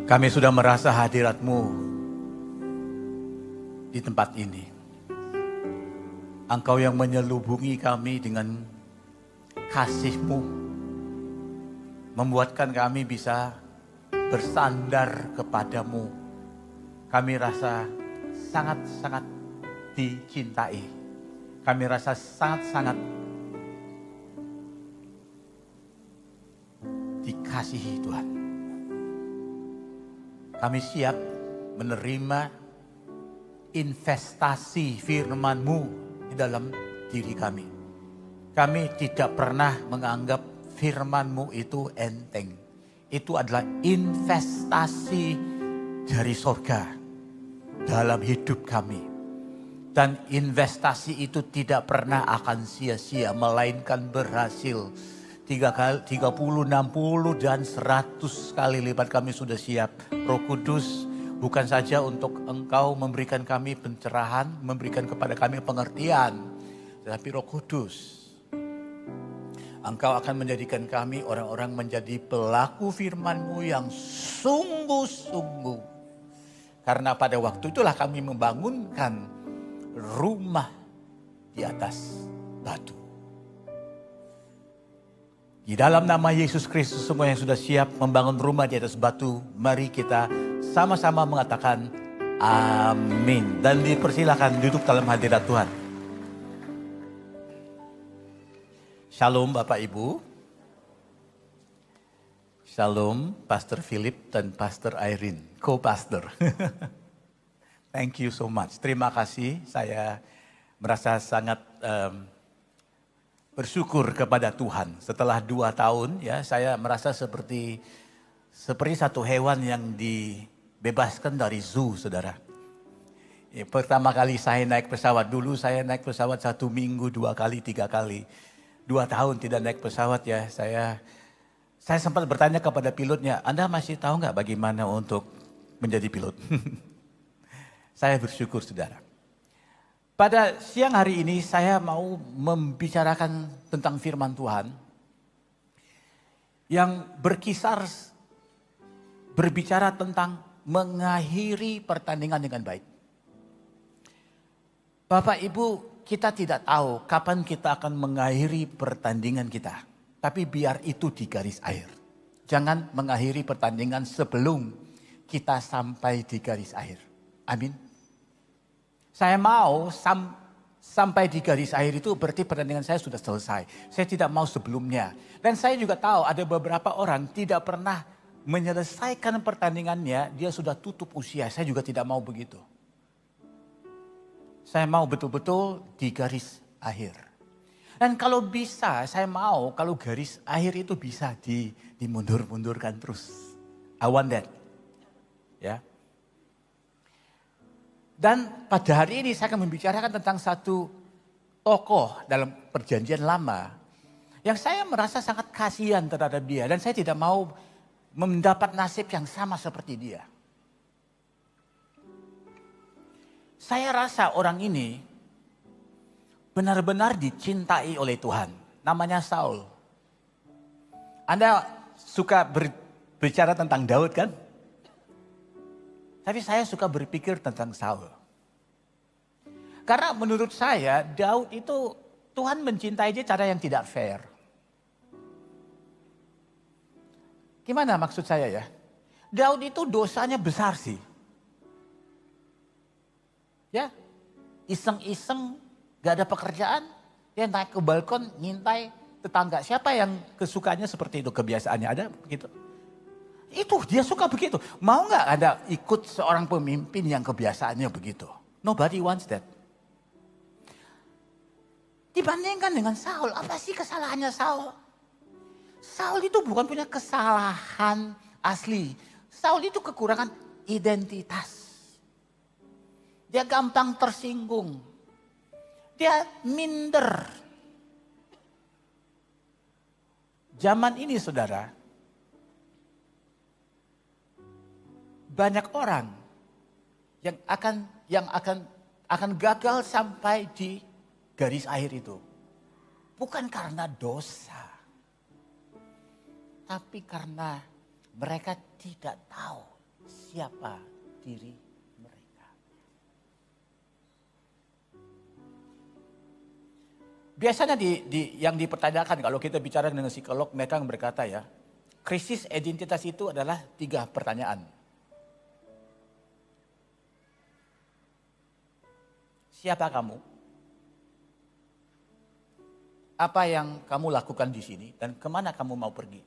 Kami sudah merasa hadirat-Mu di tempat ini. Engkau yang menyelubungi kami dengan kasih-Mu, membuatkan kami bisa bersandar kepadamu. Kami rasa sangat-sangat dicintai. Kami rasa sangat-sangat dikasihi Tuhan. Kami siap menerima investasi firman-Mu di dalam diri kami. Kami tidak pernah menganggap firman-Mu itu enteng. Itu adalah investasi dari surga dalam hidup kami. Dan investasi itu tidak pernah akan sia-sia, melainkan berhasil. 30, 60, dan 100 kali lipat kami sudah siap. Roh Kudus, bukan saja untuk Engkau memberikan kami pencerahan, memberikan kepada kami pengertian. Tetapi Roh Kudus, Engkau akan menjadikan kami orang-orang menjadi pelaku firman-Mu yang sungguh-sungguh. Karena pada waktu itulah kami membangunkan rumah di atas batu. Di dalam nama Yesus Kristus, semua yang sudah siap membangun rumah di atas batu, mari kita sama-sama mengatakan amin. Dan dipersilakan duduk dalam hadirat Tuhan. Shalom Bapak Ibu. Shalom Pastor Philip dan Pastor Irene, co-pastor. Thank you so much. Terima kasih, saya merasa sangat bersyukur kepada Tuhan. Setelah 2 tahun ya, saya merasa seperti satu hewan yang dibebaskan dari zoo, saudara. Ya, pertama kali saya naik pesawat, dulu saya naik pesawat 1 minggu, 2 kali, 3 kali. 2 tahun tidak naik pesawat ya, saya sempat bertanya kepada pilotnya, Anda masih tahu nggak bagaimana untuk menjadi pilot? Saya bersyukur, saudara. Pada siang hari ini saya mau membicarakan tentang firman Tuhan yang berbicara tentang mengakhiri pertandingan dengan baik. Bapak Ibu, kita tidak tahu kapan kita akan mengakhiri pertandingan kita. Tapi biar itu di garis akhir. Jangan mengakhiri pertandingan sebelum kita sampai di garis akhir. Amin. Saya mau sampai di garis akhir itu berarti pertandingan saya sudah selesai. Saya tidak mau sebelumnya. Dan saya juga tahu ada beberapa orang tidak pernah menyelesaikan pertandingannya, dia sudah tutup usia. Saya juga tidak mau begitu. Saya mau betul-betul di garis akhir. Dan kalau bisa, saya mau kalau garis akhir itu bisa dimundur-mundurkan terus. I want that. Ya. Dan pada hari ini saya akan membicarakan tentang satu tokoh dalam perjanjian lama yang saya merasa sangat kasihan terhadap dia. Dan saya tidak mau mendapat nasib yang sama seperti dia. Saya rasa orang ini benar-benar dicintai oleh Tuhan. Namanya Saul. Anda suka berbicara tentang Daud kan? Tapi saya suka berpikir tentang Saul. Karena menurut saya Daud itu Tuhan mencintai dia cara yang tidak fair. Gimana maksud saya ya? Daud itu dosanya besar sih. Ya, iseng-iseng gak ada pekerjaan. Dia naik ke balkon ngintai tetangga. Siapa yang kesukanya seperti itu? Kebiasaannya ada begitu. Itu dia suka begitu. Mau gak ada ikut seorang pemimpin yang kebiasaannya begitu? Nobody wants that. Dibandingkan dengan Saul, apa sih kesalahannya Saul? Saul itu bukan punya kesalahan asli. Saul itu kekurangan identitas. Dia gampang tersinggung. Dia minder. Zaman ini saudara, banyak orang yang akan gagal sampai di garis akhir itu. Bukan karena dosa. Tapi karena mereka tidak tahu siapa diri mereka. Biasanya yang dipertanyakan kalau kita bicara dengan psikolog, mereka berkata ya, krisis identitas itu adalah 3 pertanyaan. Siapa kamu? Apa yang kamu lakukan di sini dan kemana kamu mau pergi?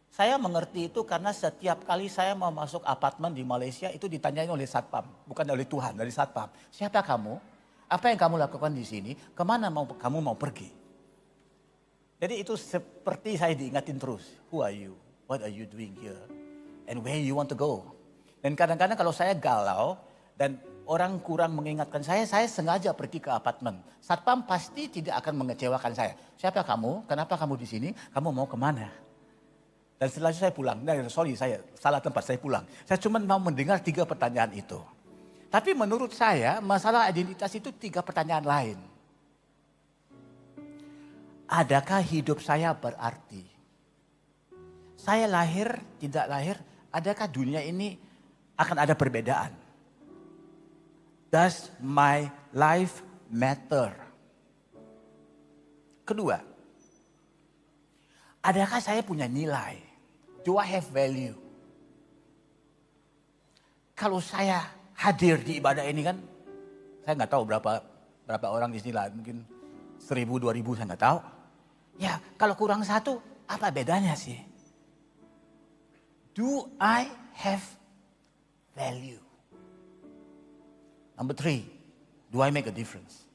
Saya mengerti itu karena setiap kali saya mau masuk apartemen di Malaysia itu ditanyain oleh satpam, bukan oleh Tuhan, dari satpam. Siapa kamu? Apa yang kamu lakukan di sini? Kemana kamu mau pergi? Jadi itu seperti saya diingatin terus. Who are you? What are you doing here? And where you want to go? Dan kadang-kadang kalau saya galau dan orang kurang mengingatkan saya sengaja pergi ke apartemen. Satpam pasti tidak akan mengecewakan saya. Siapa kamu? Kenapa kamu di sini? Kamu mau kemana? Dan setelah itu saya pulang. Nah, sorry, saya salah tempat, saya pulang. Saya cuma mau mendengar 3 pertanyaan itu. Tapi menurut saya, masalah identitas itu 3 pertanyaan lain. Adakah hidup saya berarti? Saya lahir, tidak lahir, adakah dunia ini akan ada perbedaan? Does my life matter? Kedua, adakah saya punya nilai? Do I have value? Kalau saya hadir di ibadah ini kan, saya nggak tahu berapa orang di sini lah, mungkin 1.000, 2.000 saya nggak tahu. Ya kalau kurang 1, apa bedanya sih? Do I have value? Number 3, do I make a difference?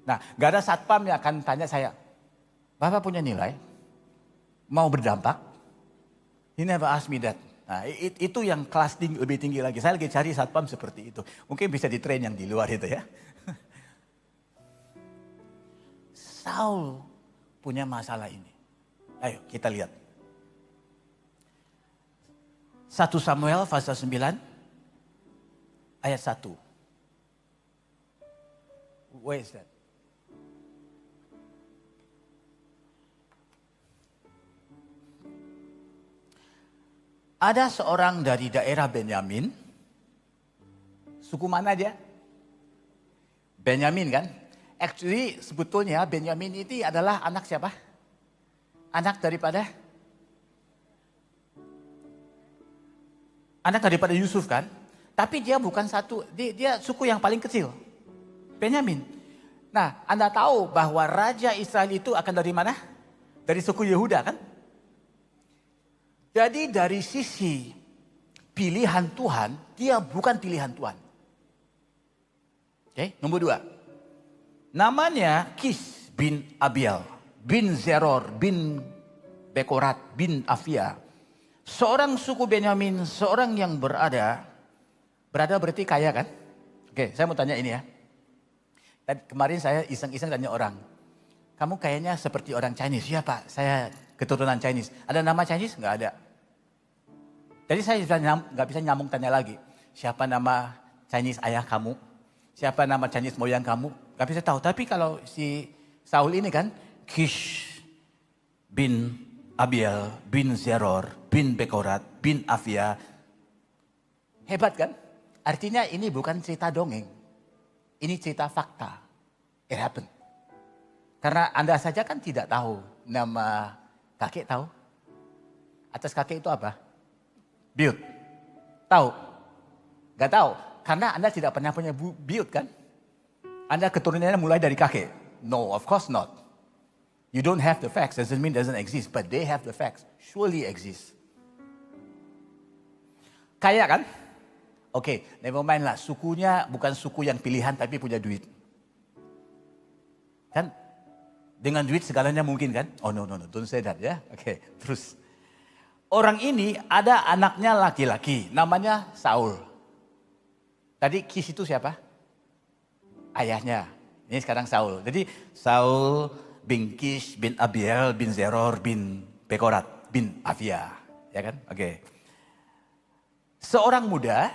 Nah, gak ada satpam yang akan tanya saya, Bapak punya nilai? Mau berdampak? He never ask me that. Nah, itu yang kelas lebih tinggi lagi. Saya lagi cari satpam seperti itu. Mungkin bisa di-train yang di luar itu ya. Saul punya masalah ini. Ayo kita lihat. 1 Samuel pasal 9 ayat 1. Where is that? Ada seorang dari daerah Benyamin. Suku mana dia? Benyamin kan? Actually sebetulnya Benyamin itu adalah anak siapa? Anak daripada Yusuf kan? Tapi dia bukan dia suku yang paling kecil. Benyamin. Nah, Anda tahu bahwa Raja Israel itu akan dari mana? Dari suku Yehuda kan? Jadi dari sisi pilihan Tuhan, dia bukan pilihan Tuhan. Oke, nomor 2. Namanya Kis bin Abiel, bin Zeror, bin Bekorat, bin Afia. Seorang suku Benyamin, seorang yang berada berarti kaya kan? Oke, saya mau tanya ini ya. Dan kemarin saya iseng-iseng tanya orang, kamu kayaknya seperti orang Chinese. Iya Pak, saya keturunan Chinese. Ada nama Chinese? Nggak ada. Jadi saya nggak bisa nyambung tanya lagi. Siapa nama Chinese ayah kamu? Siapa nama Chinese moyang kamu? Nggak bisa tahu. Tapi kalau si Saul ini kan, Kish bin Abiel, bin Zeror, bin Bekorat, bin Afia. Hebat kan? Artinya ini bukan cerita dongeng. Ini cerita fakta. It happened. Karena Anda saja kan tidak tahu nama kakek tahu? Atas kakek itu apa? Biut. Tahu? Gak tahu. Karena Anda tidak pernah punya biut kan? Anda keturunannya mulai dari kakek. No, of course not. You don't have the facts. Doesn't mean doesn't exist. But they have the facts. Surely exist. Kaya kan? Oke, never mind lah. Sukunya bukan suku yang pilihan tapi punya duit. Kan? Dengan duit segalanya mungkin kan? Oh no, don't say that ya. Oke, terus. Orang ini ada anaknya laki-laki, namanya Saul. Tadi Kis itu siapa? Ayahnya. Ini sekarang Saul. Jadi Saul bin Kis bin Abiel bin Zeror bin Bekorat bin Afia. Ya kan? Oke. Seorang muda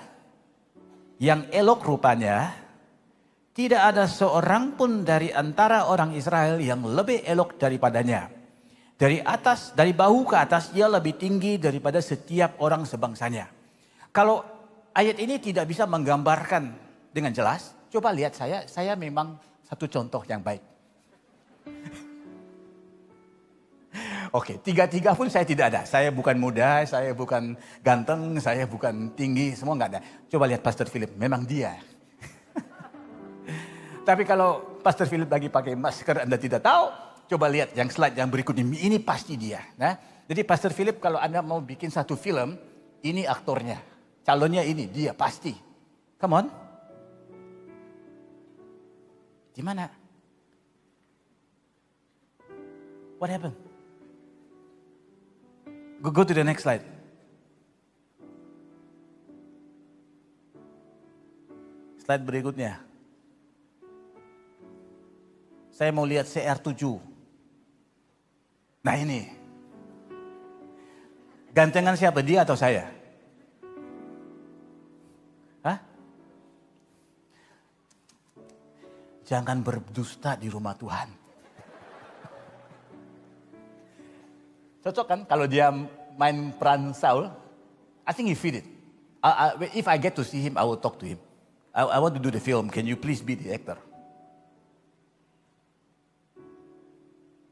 yang elok rupanya, tidak ada seorang pun dari antara orang Israel yang lebih elok daripadanya. dari bahu ke atas, ia lebih tinggi daripada setiap orang sebangsanya. Kalau ayat ini tidak bisa menggambarkan dengan jelas, coba lihat saya memang satu contoh yang baik. Oke, tiga pun saya tidak ada. Saya bukan muda, saya bukan ganteng, saya bukan tinggi, semua nggak ada. Coba lihat Pastor Philip, memang dia. Tapi kalau Pastor Philip lagi pakai masker, Anda tidak tahu, coba lihat yang slide yang berikut ini pasti dia. Nah, jadi Pastor Philip kalau Anda mau bikin satu film, ini aktornya, calonnya ini, dia pasti. Come on. Di mana? What happened? Go to the next slide. Slide berikutnya. Saya mau lihat CR7. Nah ini. Gantengan siapa? Dia atau saya? Hah? Jangan berdusta di rumah Tuhan. Cocok kan kalau dia main peran Saul? I think he fit it. If I get to see him, I will talk to him. I want to do the film. Can you please be the actor?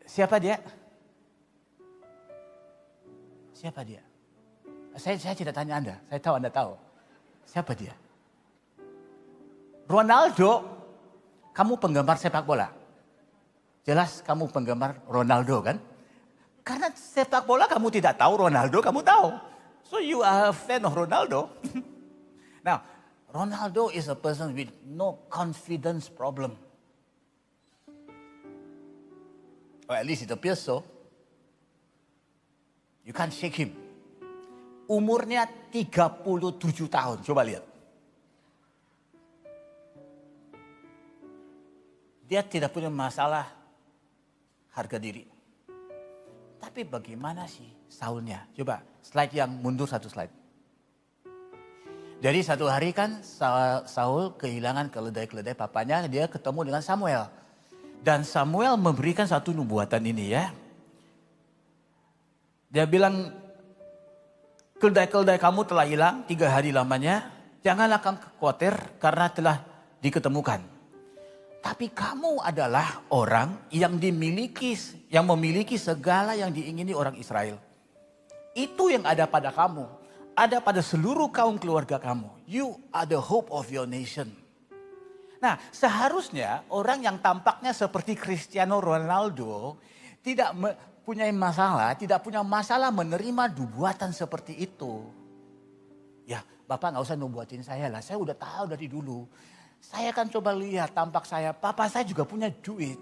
Siapa dia? Siapa dia? Saya tidak tanya Anda. Saya tahu Anda tahu. Siapa dia? Ronaldo. Kamu penggemar sepak bola? Jelas kamu penggemar Ronaldo kan? Karena sepak bola kamu tidak tahu, Ronaldo kamu tahu. So you are a fan of Ronaldo. Now, Ronaldo is a person with no confidence problem. Or at least it appears so. You can't shake him. Umurnya 37 tahun, coba lihat. Dia tidak punya masalah harga diri. Tapi bagaimana sih Saulnya? Coba slide yang mundur satu slide. Jadi satu hari kan Saul kehilangan keledai-keledai papanya, dia ketemu dengan Samuel. Dan Samuel memberikan satu nubuatan ini ya. Dia bilang, keledai-keledai kamu telah hilang 3 hari lamanya. Janganlah kamu khawatir karena telah diketemukan. Tapi kamu adalah orang yang memiliki segala yang diingini orang Israel. Itu yang ada pada kamu. Ada pada seluruh kaum keluarga kamu. You are the hope of your nation. Nah, seharusnya orang yang tampaknya seperti Cristiano Ronaldo tidak punya masalah menerima nubuatan seperti itu. Ya, Bapak nggak usah nubuatin saya lah. Saya udah tahu dari dulu. Saya kan coba lihat tampak saya, papa saya juga punya duit.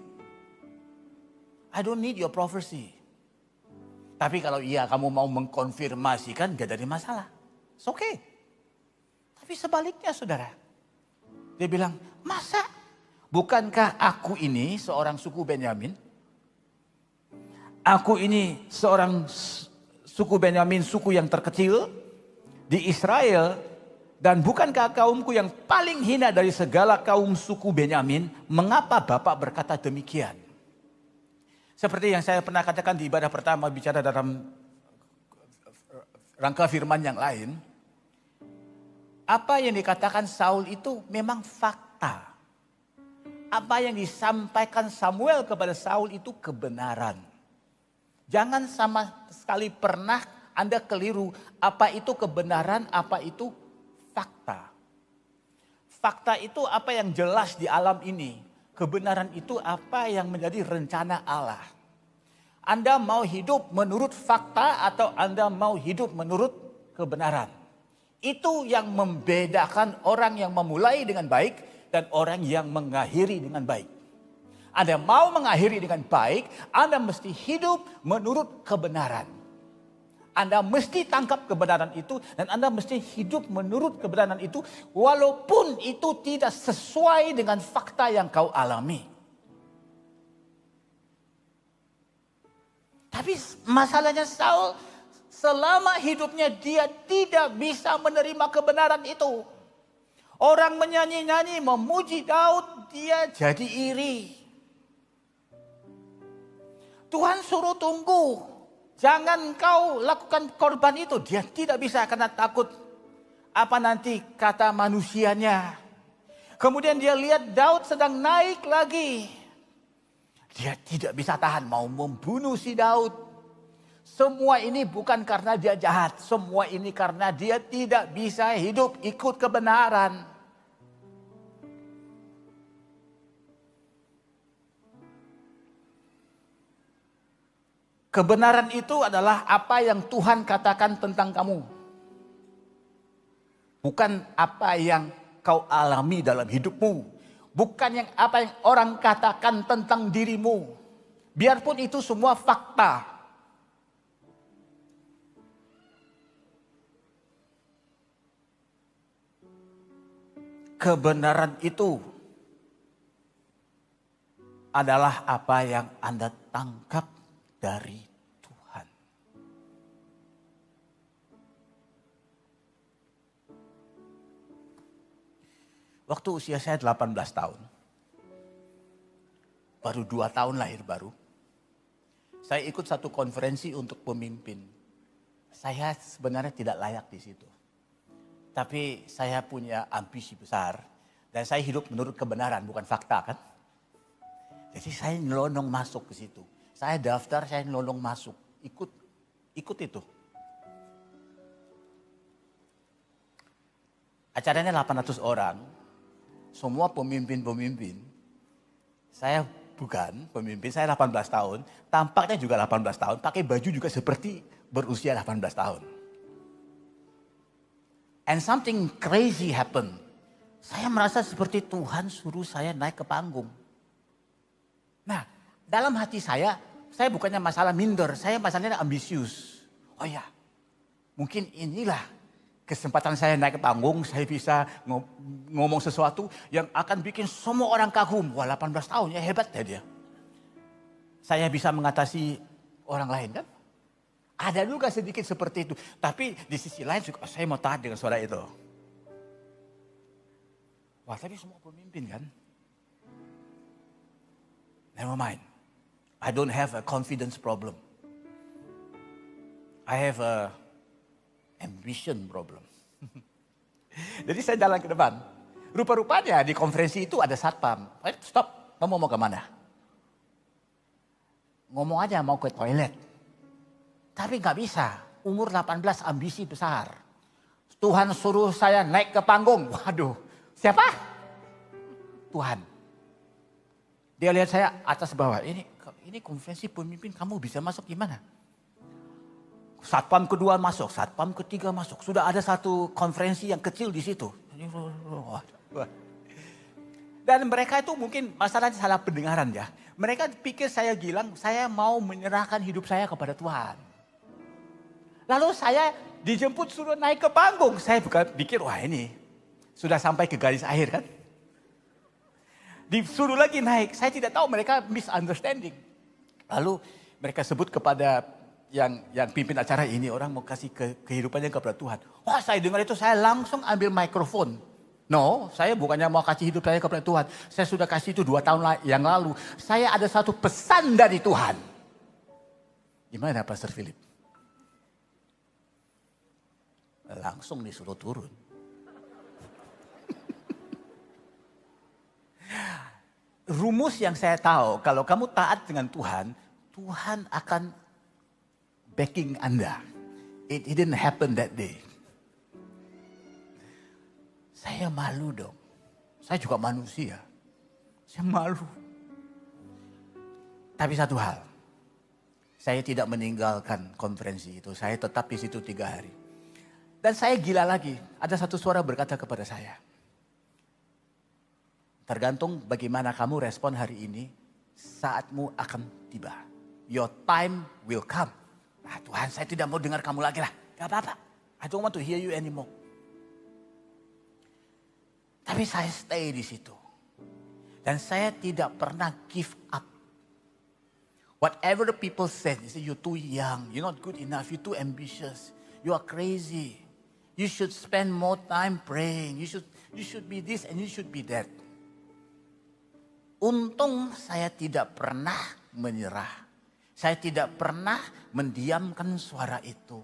I don't need your prophecy. Tapi kalau iya kamu mau mengkonfirmasikan gak ada masalah. It's okay. Tapi sebaliknya saudara. Dia bilang, masa bukankah aku ini seorang suku Benyamin? Aku ini seorang suku Benyamin, suku yang terkecil di Israel. Dan bukankah kaumku yang paling hina dari segala kaum suku Benyamin? Mengapa Bapak berkata demikian? Seperti yang saya pernah katakan di ibadah pertama bicara dalam rangka firman yang lain. Apa yang dikatakan Saul itu memang fakta. Apa yang disampaikan Samuel kepada Saul itu kebenaran. Jangan sama sekali pernah Anda keliru. Apa itu kebenaran, apa itu fakta. Fakta itu apa yang jelas di alam ini. Kebenaran itu apa yang menjadi rencana Allah. Anda mau hidup menurut fakta atau Anda mau hidup menurut kebenaran. Itu yang membedakan orang yang memulai dengan baik dan orang yang mengakhiri dengan baik. Anda mau mengakhiri dengan baik, Anda mesti hidup menurut kebenaran. Anda mesti tangkap kebenaran itu dan Anda mesti hidup menurut kebenaran itu walaupun itu tidak sesuai dengan fakta yang kau alami. Tapi masalahnya Saul selama hidupnya dia tidak bisa menerima kebenaran itu. Orang menyanyi-nyanyi memuji Daud, dia jadi iri. Tuhan suruh tunggu. Jangan kau lakukan korban itu. Dia tidak bisa karena takut apa nanti kata manusianya. Kemudian dia lihat Daud sedang naik lagi. Dia tidak bisa tahan mau membunuh si Daud. Semua ini bukan karena dia jahat. Semua ini karena dia tidak bisa hidup ikut kebenaran. Kebenaran itu adalah apa yang Tuhan katakan tentang kamu. Bukan apa yang kau alami dalam hidupmu. Bukan apa yang orang katakan tentang dirimu. Biarpun itu semua fakta. Kebenaran itu adalah apa yang Anda tangkap dari Tuhan. Waktu usia saya 18 tahun, baru 2 tahun lahir baru, saya ikut satu konferensi untuk pemimpin. Saya sebenarnya tidak layak di situ. Tapi saya punya ambisi besar dan saya hidup menurut kebenaran, bukan fakta kan. Jadi saya nyelonong masuk ke situ. Saya daftar, saya nyelonong masuk. Ikut itu. Acaranya 800 orang. Semua pemimpin-pemimpin. Saya bukan pemimpin, saya 18 tahun. Tampaknya juga 18 tahun, pakai baju juga seperti berusia 18 tahun. And something crazy happened. Saya merasa seperti Tuhan suruh saya naik ke panggung. Nah, dalam hati saya bukannya masalah minder, saya masalahnya ambisius. Oh ya, mungkin inilah kesempatan saya naik ke panggung, saya bisa ngomong sesuatu yang akan bikin semua orang kagum. Wah, 18 tahun ya, hebat ya dia. Saya bisa mengatasi orang lain kan? Ada juga sedikit seperti itu. Tapi di sisi lain juga saya mau taat dengan suara itu. Wah, tapi semua pemimpin kan? Never mind. I don't have a confidence problem. I have a ambition problem. Jadi saya jalan ke depan. Rupa-rupanya di konferensi itu ada satpam. Stop, kamu mau kemana? Ngomong aja mau ke toilet. Tapi gak bisa, umur 18 ambisi besar. Tuhan suruh saya naik ke panggung. Waduh, siapa? Tuhan. Dia lihat saya atas bawah. Ini konferensi pemimpin, kamu bisa masuk gimana? Satpam kedua masuk, satpam ketiga masuk. Sudah ada satu konferensi yang kecil di situ. Dan mereka itu mungkin masalahnya salah pendengaran ya. Mereka pikir saya bilang, saya mau menyerahkan hidup saya kepada Tuhan. Lalu saya dijemput suruh naik ke panggung. Saya pikir, wah ini sudah sampai ke garis akhir kan. Disuruh lagi naik, saya tidak tahu mereka misunderstanding. Lalu mereka sebut kepada yang pimpin acara ini, orang mau kasih kehidupannya kepada Tuhan. Wah, saya dengar itu, saya langsung ambil mikrofon. No, saya bukannya mau kasih hidup saya kepada Tuhan. Saya sudah kasih itu 2 tahun yang lalu. Saya ada satu pesan dari Tuhan. Gimana Pastor Philip? Langsung disuruh turun. Rumus yang saya tahu, kalau kamu taat dengan Tuhan, Tuhan akan backing Anda. It didn't happen that day. Saya malu dong. Saya juga manusia. Saya malu. Tapi satu hal, saya tidak meninggalkan konferensi itu. Saya tetap di situ 3 hari. Dan saya gila lagi, ada satu suara berkata kepada saya. Tergantung bagaimana kamu respon hari ini, saatmu akan tiba. Your time will come. Nah, Tuhan, saya tidak mau dengar kamu lagi lah. Gak apa-apa. I don't want to hear you anymore. Tapi saya stay di situ. Dan saya tidak pernah give up. Whatever the people said, they say you're too young, you're not good enough, you're too ambitious, you are crazy. You should spend more time praying. You should be this and you should be that. Untung saya tidak pernah menyerah. Saya tidak pernah mendiamkan suara itu.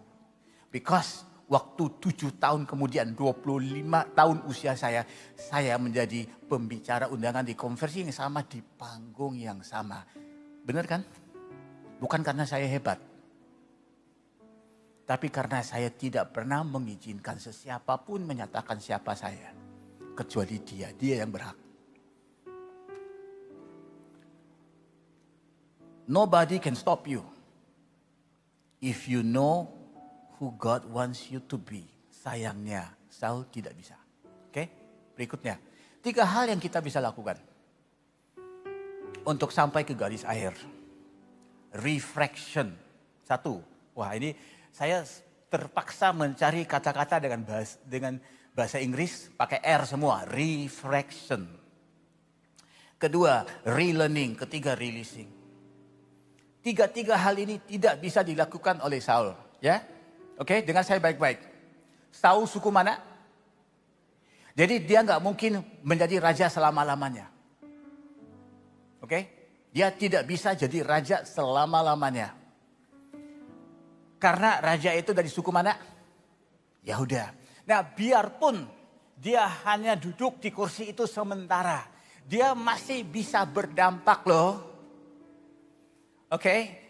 Because waktu 7 tahun kemudian, 25 tahun usia saya menjadi pembicara undangan di konferensi yang sama, di panggung yang sama. Benar kan? Bukan karena saya hebat. Tapi karena saya tidak pernah mengizinkan sesiapapun menyatakan siapa saya. Kecuali dia yang berhak. Nobody can stop you. If you know who God wants you to be. Sayangnya, Saul tidak bisa. Oke, berikutnya. 3 hal yang kita bisa lakukan. Untuk sampai ke garis akhir. Refraction. 1. Wah, ini saya terpaksa mencari kata-kata dengan bahasa Inggris pakai R semua. Refraction. Kedua, relearning. Ketiga, releasing. 3 hal ini tidak bisa dilakukan oleh Saul. Ya, oke, dengar saya baik-baik. Saul suku mana? Jadi dia nggak mungkin menjadi raja selama-lamanya. Oke, dia tidak bisa jadi raja selama-lamanya. Karena raja itu dari suku mana? Yahuda. Nah, biarpun dia hanya duduk di kursi itu sementara, dia masih bisa berdampak loh. Okay,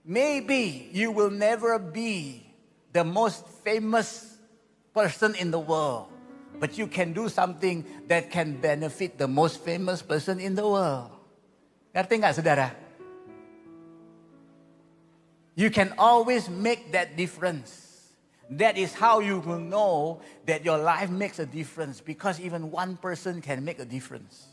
maybe you will never be the most famous person in the world, but you can do something that can benefit the most famous person in the world. Ngerti nggak, saudara? You can always make that difference. That is how you will know that your life makes a difference, because even one person can make a difference.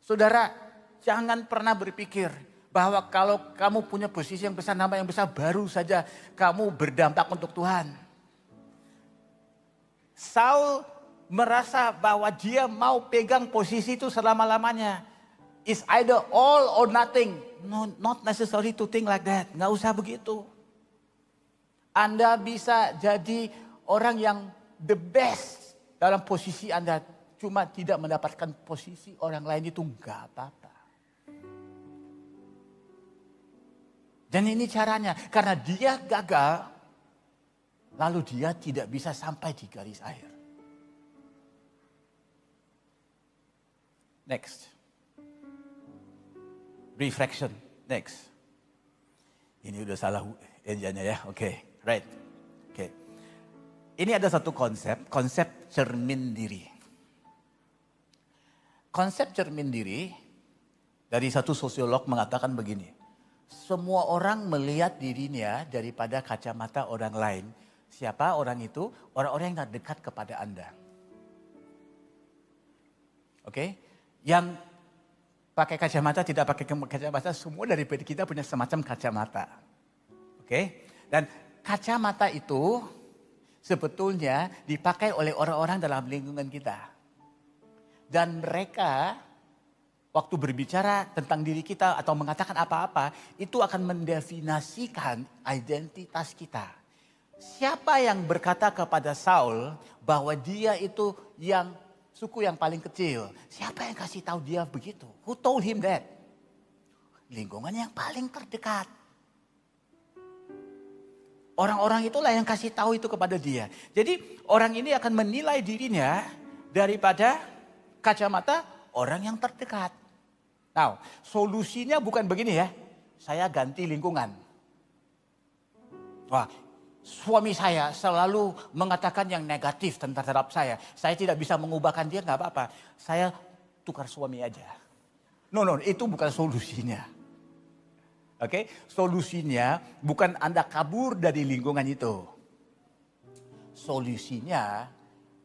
Saudara, jangan pernah berpikir bahwa kalau kamu punya posisi yang besar, nama yang besar, baru saja kamu berdampak untuk Tuhan. Saul merasa bahwa dia mau pegang posisi itu selama-lamanya. It's either all or nothing. No, not necessary to think like that. Nggak usah begitu. Anda bisa jadi orang yang the best dalam posisi Anda. Cuma tidak mendapatkan posisi orang lain itu nggak apa-apa. Dan ini caranya. Karena dia gagal, lalu dia tidak bisa sampai di garis akhir. Next. Reflection. Next. Ini udah salah ejanya ya. Oke, right. Oke. Ini ada satu konsep cermin diri. Konsep cermin diri dari satu sosiolog mengatakan begini. Semua orang melihat dirinya daripada kacamata orang lain. Siapa orang itu? Orang-orang yang dekat kepada Anda. Oke? Yang pakai kacamata, tidak pakai kacamata, semua daripada kita punya semacam kacamata. Oke? Dan kacamata itu sebetulnya dipakai oleh orang-orang dalam lingkungan kita. Dan mereka waktu berbicara tentang diri kita atau mengatakan apa-apa, itu akan mendefinisikan identitas kita. Siapa yang berkata kepada Saul bahwa dia itu yang suku yang paling kecil? Siapa yang kasih tahu dia begitu? Who told him that? Lingkungan yang paling terdekat. Orang-orang itulah yang kasih tahu itu kepada dia. Jadi orang ini akan menilai dirinya daripada kacamata orang yang terdekat. Nah, solusinya bukan begini ya. Saya ganti lingkungan. Wah, suami saya selalu mengatakan yang negatif tentang terhadap saya. Saya tidak bisa mengubahkan dia, nggak apa-apa. Saya tukar suami aja. No, itu bukan solusinya. Oke, solusinya bukan Anda kabur dari lingkungan itu. Solusinya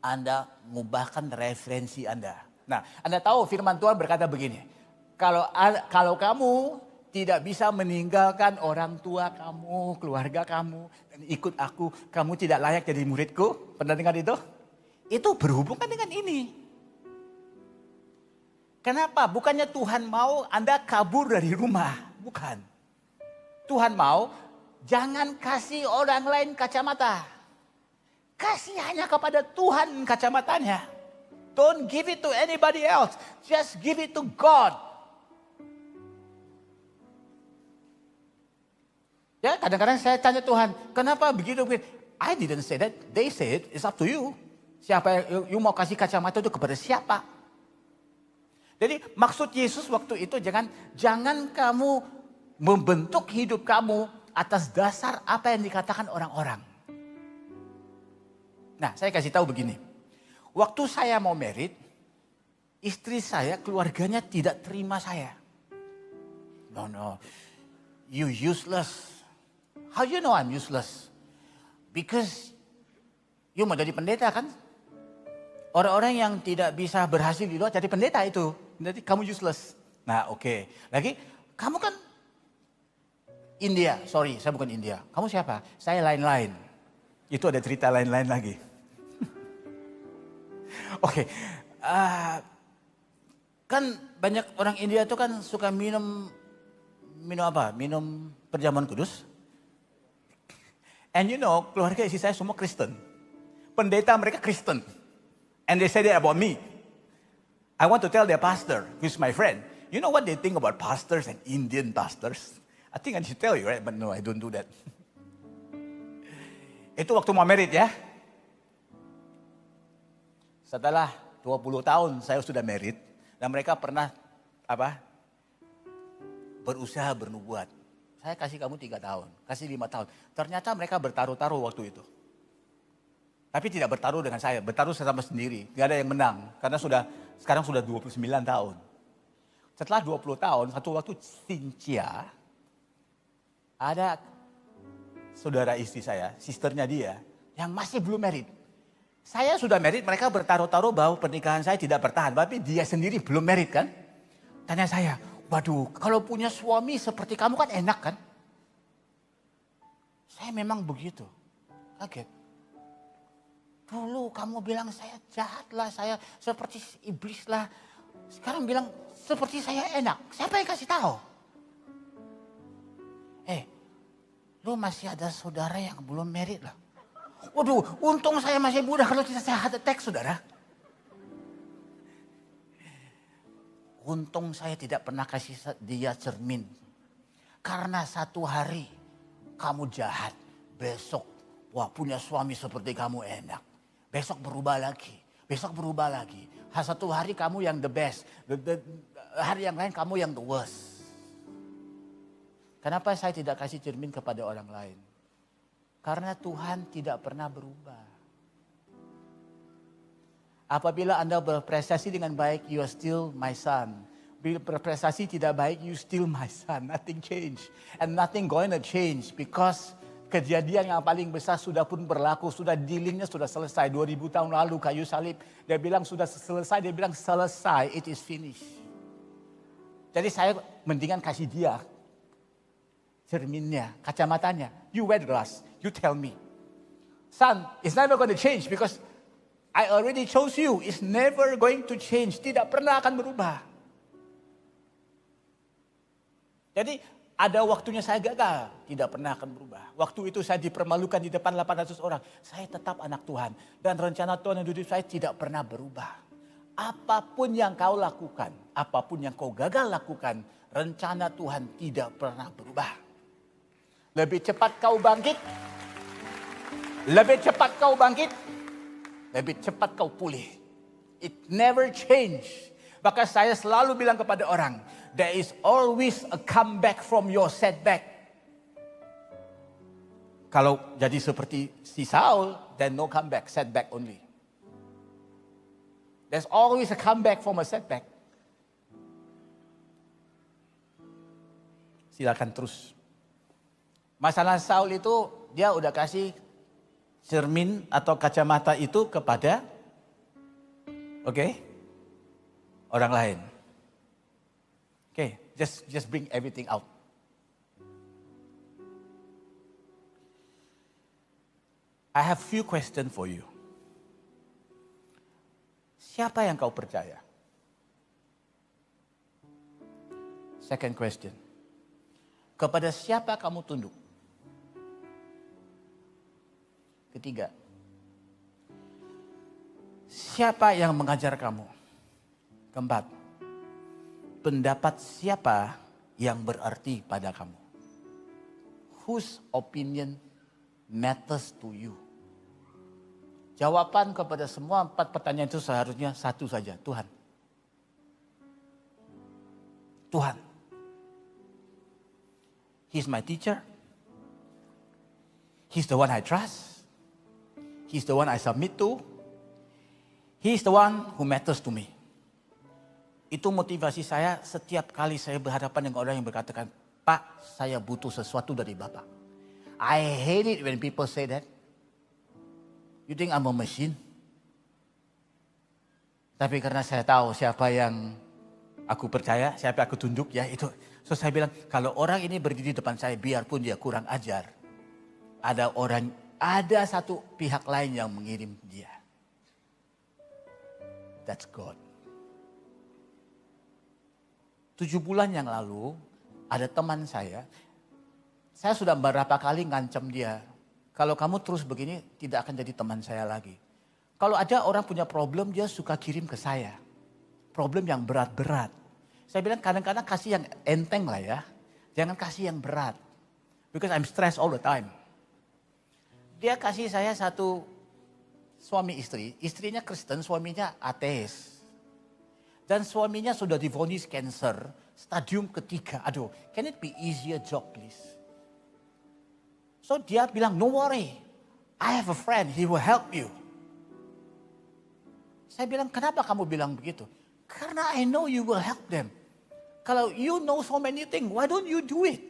Anda mengubahkan referensi Anda. Nah, Anda tahu firman Tuhan berkata begini. Kalau kamu tidak bisa meninggalkan orang tua kamu, keluarga kamu, dan ikut aku, kamu tidak layak jadi muridku. Pernah dengar itu? Itu berhubungan dengan ini. Kenapa? Bukannya Tuhan mau Anda kabur dari rumah. Bukan. Tuhan mau jangan kasih orang lain kacamata. Kasih hanya kepada Tuhan kacamatanya. Don't give it to anybody else. Just give it to God. Ya, kadang-kadang saya tanya Tuhan, kenapa begitu? I didn't say that. They said, it's up to you. Siapa yang you mau kasih kacamata itu kepada siapa? Jadi maksud Yesus waktu itu jangan kamu membentuk hidup kamu atas dasar apa yang dikatakan orang-orang. Nah, saya kasih tahu begini. Waktu saya mau married, istri saya, keluarganya tidak terima saya. No, you useless. How you know I'm useless? Because you mau jadi pendeta kan? Orang-orang yang tidak bisa berhasil di luar jadi pendeta itu. Jadi kamu useless. Nah oke. Lagi, kamu kan India. Sorry, saya bukan India. Kamu siapa? Saya lain-lain. Itu ada cerita lain-lain lagi. Oke. Kan banyak orang India itu kan suka minum apa? Minum perjamuan kudus. And you know, keluarga istri saya semua Kristen. Pendeta mereka Kristen. And they say that about me. I want to tell their pastor, who's my friend, you know what they think about pastors and Indian pastors? I think I should tell you, right? But no, I don't do that. Itu waktu mau married ya. Setelah 20 tahun saya sudah married. Dan mereka pernah berusaha bernubuat. Saya kasih kamu 3 tahun, kasih 5 tahun. Ternyata mereka bertaruh-taruh waktu itu. Tapi tidak bertaruh dengan saya, bertaruh sama sendiri. Tidak ada yang menang, karena sekarang sudah 29 tahun. Setelah 20 tahun, satu waktu Cynthia, ada saudara istri saya, sisternya dia, yang masih belum married. Saya sudah married, mereka bertaruh-taruh bahwa pernikahan saya tidak bertahan. Tapi dia sendiri belum married kan? Tanya saya, waduh kalau punya suami seperti kamu kan enak kan? Saya memang begitu, kaget. Dulu kamu bilang saya jahat lah, saya seperti iblis lah. Sekarang bilang seperti saya enak. Siapa yang kasih tahu? Lu masih ada saudara yang belum married lah. Waduh, untung saya masih muda, kalau tidak saya heart attack saudara. Untung saya tidak pernah kasih dia cermin. Karena satu hari kamu jahat, besok wah punya suami seperti kamu enak. Besok berubah lagi, besok berubah lagi. Satu hari kamu yang the best, hari yang lain kamu yang the worst. Kenapa saya tidak kasih cermin kepada orang lain? Karena Tuhan tidak pernah berubah. Apabila Anda berprestasi dengan baik, you are still my son. Bila berprestasi tidak baik, you still my son. Nothing change. And nothing going to change because kejadian yang paling besar sudah pun berlaku, sudah dealingnya sudah selesai. 2000 tahun lalu kayu salib, dia bilang sudah selesai, dia bilang selesai, it is finished. Jadi saya mendingan kasih dia cerminnya, kacamatanya. You wear the glass, you tell me. Son, it's never going to change because I already chose you. It's never going to change, tidak pernah akan berubah. Jadi ada waktunya saya gagal, tidak pernah akan berubah. Waktu itu saya dipermalukan di depan 800 orang. Saya tetap anak Tuhan. Dan rencana Tuhan untuk hidup saya tidak pernah berubah. Apapun yang kau lakukan, apapun yang kau gagal lakukan, rencana Tuhan tidak pernah berubah. Lebih cepat kau bangkit, lebih cepat kau bangkit, lebih cepat kau pulih. It never change. Maka saya selalu bilang kepada orang, there is always a comeback from your setback. Kalau jadi seperti si Saul, then no comeback, setback only. There's always a comeback from a setback. Silakan terus. Masalah Saul itu, dia udah kasih cermin atau kacamata itu kepada, orang lain. Just bring everything out. I have few questions for you. Siapa yang kau percaya? Second question. Kepada siapa kamu tunduk? Ketiga. Siapa yang mengajar kamu? Keempat. Pendapat siapa yang berarti pada kamu? whose opinion matters to you? Jawaban kepada semua 4 pertanyaan itu seharusnya satu saja, Tuhan. Tuhan. He's my teacher. He's the one I trust. He's the one I submit to. He's the one who matters to me. Itu motivasi saya setiap kali saya berhadapan dengan orang yang berkatakan, Pak, saya butuh sesuatu dari Bapak. I hate it when people say that. You think I'm a machine? Tapi karena saya tahu siapa yang aku percaya, siapa aku tunjuk, ya itu. So saya bilang, kalau orang ini berdiri di depan saya, biarpun dia kurang ajar, ada satu pihak lain yang mengirim dia. That's God. 7 bulan yang lalu, ada teman saya sudah beberapa kali ngancam dia. Kalau kamu terus begini, tidak akan jadi teman saya lagi. Kalau ada orang punya problem, dia suka kirim ke saya. Problem yang berat-berat. Saya bilang kadang-kadang kasih yang enteng lah ya. Jangan kasih yang berat. Because I'm stressed all the time. Dia kasih saya satu suami istri. Istrinya Kristen, suaminya ateis. Dan suaminya sudah divonis cancer, stadium ketiga. Aduh, can it be easier job please? So dia bilang, no worry, I have a friend, he will help you. Saya bilang, kenapa kamu bilang begitu? Karena I know you will help them. Kalau you know so many things, why don't you do it?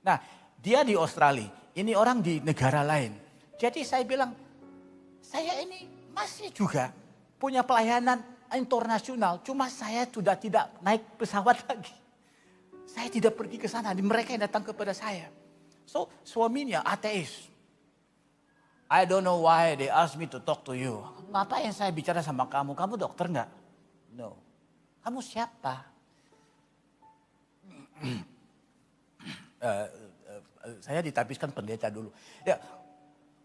Nah, dia di Australia, ini orang di negara lain. Jadi saya bilang, saya ini masih juga punya pelayanan internasional, cuma saya sudah tidak naik pesawat lagi. Saya tidak pergi ke sana, mereka yang datang kepada saya. So, suaminya ateis. I don't know why they ask me to talk to you. Ngapain saya bicara sama kamu? Kamu dokter enggak? No. Kamu siapa? Saya ditapiskan pendeta dulu. Ya.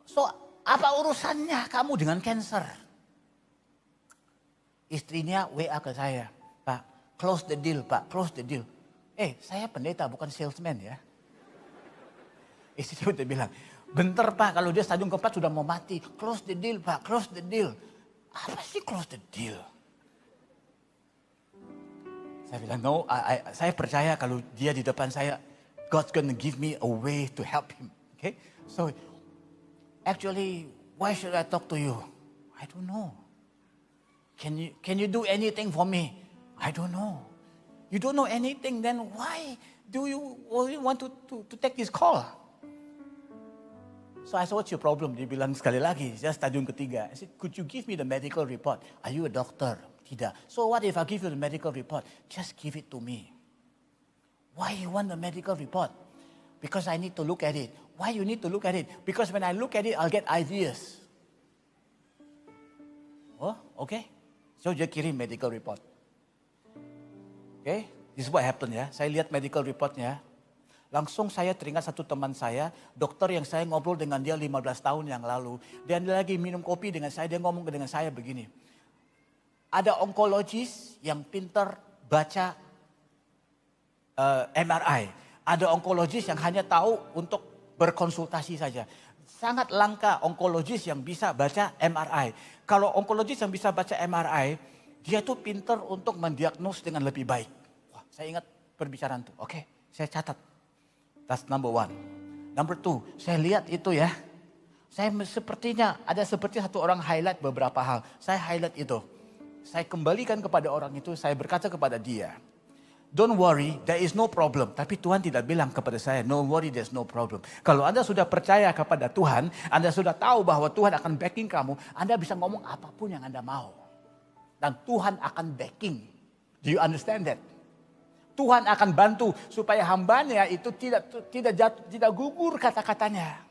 So, apa urusannya kamu dengan cancer? Istrinya WA ke saya, Pak, close the deal, Pak, close the deal. Saya pendeta bukan salesman ya. Istrinya udah bilang, bentar Pak, kalau dia stadium keempat sudah mau mati. Close the deal Pak, close the deal. Apa sih close the deal? Saya bilang, no, saya percaya kalau dia di depan saya, God's gonna give me a way to help him. Okay? So, actually, why should I talk to you? I don't know. Can you do anything for me? I don't know. You don't know anything, then why do you want to take this call? So I said, what's your problem? Dia bilang sekali lagi, saya stadium ketiga. I said, could you give me the medical report? Are you a doctor? Tidak. So what if I give you the medical report? Just give it to me. Why you want the medical report? Because I need to look at it. Why you need to look at it? Because when I look at it, I'll get ideas. Oh, okay. So dia kirim medical report. Okay, this is what happened ya. Saya lihat medical reportnya. Langsung saya teringat satu teman saya, dokter yang saya ngobrol dengan dia 15 tahun yang lalu. Dan dia lagi minum kopi dengan saya, dia ngomong dengan saya begini. Ada onkologis yang pintar baca MRI. Ada onkologis yang hanya tahu untuk berkonsultasi saja. Sangat langka onkologis yang bisa baca MRI. Kalau onkologis yang bisa baca MRI, dia tuh pintar untuk mendiagnos dengan lebih baik. Wah, saya ingat perbicaraan tuh. Oke, saya catat. That's number 1. Number 2, saya lihat itu ya. Saya sepertinya ada seperti satu orang highlight beberapa hal. Saya highlight itu. Saya kembalikan kepada orang itu, saya berkata kepada dia, don't worry, there is no problem. Tapi Tuhan tidak bilang kepada saya, no worry, there's no problem. Kalau Anda sudah percaya kepada Tuhan, Anda sudah tahu bahwa Tuhan akan backing kamu, Anda bisa ngomong apapun yang Anda mau. Dan Tuhan akan backing. Do you understand that? Tuhan akan bantu supaya hambanya itu tidak gugur kata-katanya.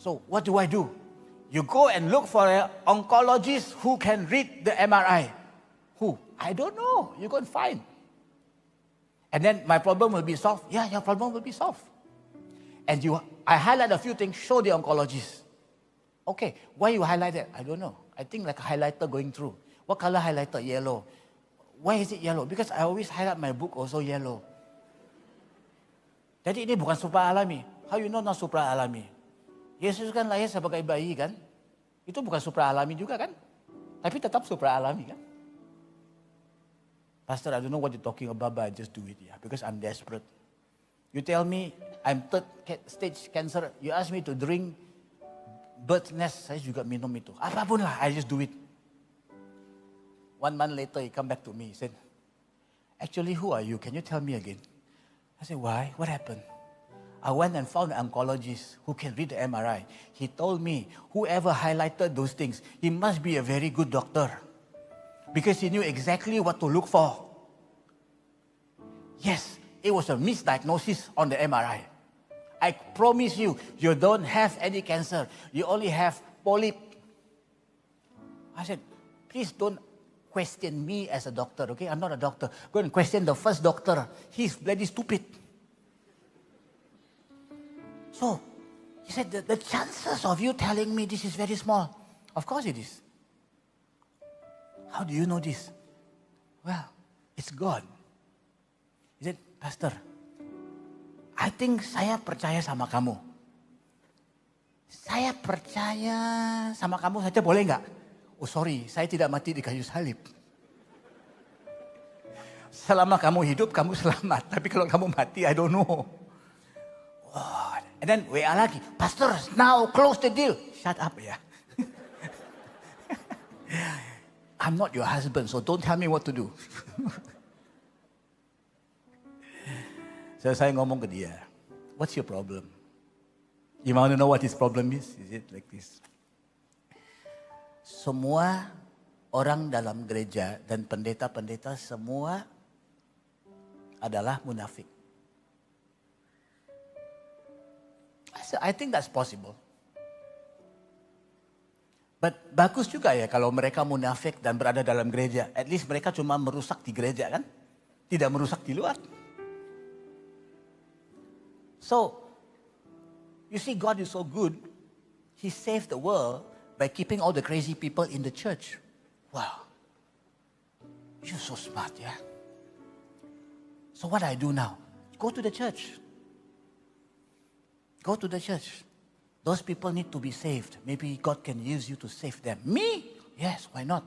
So what do? You go and look for an oncologist who can read the MRI. Who? I don't know. You go and find. And then my problem will be solved. Yeah, your problem will be solved. And I highlight a few things, show the oncologist. Okay, why you highlight that? I don't know. I think like a highlighter going through. What color highlighter? Yellow. Why is it yellow? Because I always highlight my book also yellow. Jadi ini bukan supra alami. How you know not supra alami? Yesus kan lahir sebagai bayi kan? Itu bukan supra alami juga kan? Tapi tetap supra alami kan? Pastor, I don't know what you're talking about, but I just do it, yeah, because I'm desperate. You tell me I'm third stage cancer, you ask me to drink bird's nest, saya juga minum itu. Apapun lah, I just do it. 1 month later, he come back to me, he said, actually, who are you? Can you tell me again? I said, why? What happened? I went and found an oncologist who can read the MRI. He told me, whoever highlighted those things, he must be a very good doctor. Because he knew exactly what to look for. Yes, it was a misdiagnosis on the MRI. I promise you, you don't have any cancer. You only have polyp. I said, please don't question me as a doctor, okay? I'm not a doctor. Go and question the first doctor. He's bloody stupid. So, he said, the chances of you telling me this is very small. Of course it is. How do you know this? Well, it's God. He said, Pastor, I think saya percaya sama kamu. Saya percaya sama kamu saja boleh nggak? Oh sorry, saya tidak mati di kayu salib. Selama kamu hidup, kamu selamat. Tapi kalau kamu mati, I don't know. Oh, and then WA lagi, Pastor, now close the deal. Shut up ya. I'm not your husband, so don't tell me what to do. So saya ngomong ke dia, what's your problem? You want to know what his problem is? Is it like this? Semua orang dalam gereja dan pendeta-pendeta semua adalah munafik. I think that's possible. But bagus juga ya kalau mereka munafik dan berada dalam gereja. At least mereka cuma merusak di gereja kan? Tidak merusak di luar. So, you see God is so good. He saved the world by keeping all the crazy people in the church. Wow. You're so smart, yeah? So what I do now? Go to the church. Go to the church. Those people need to be saved. Maybe God can use you to save them. Me? Yes, why not?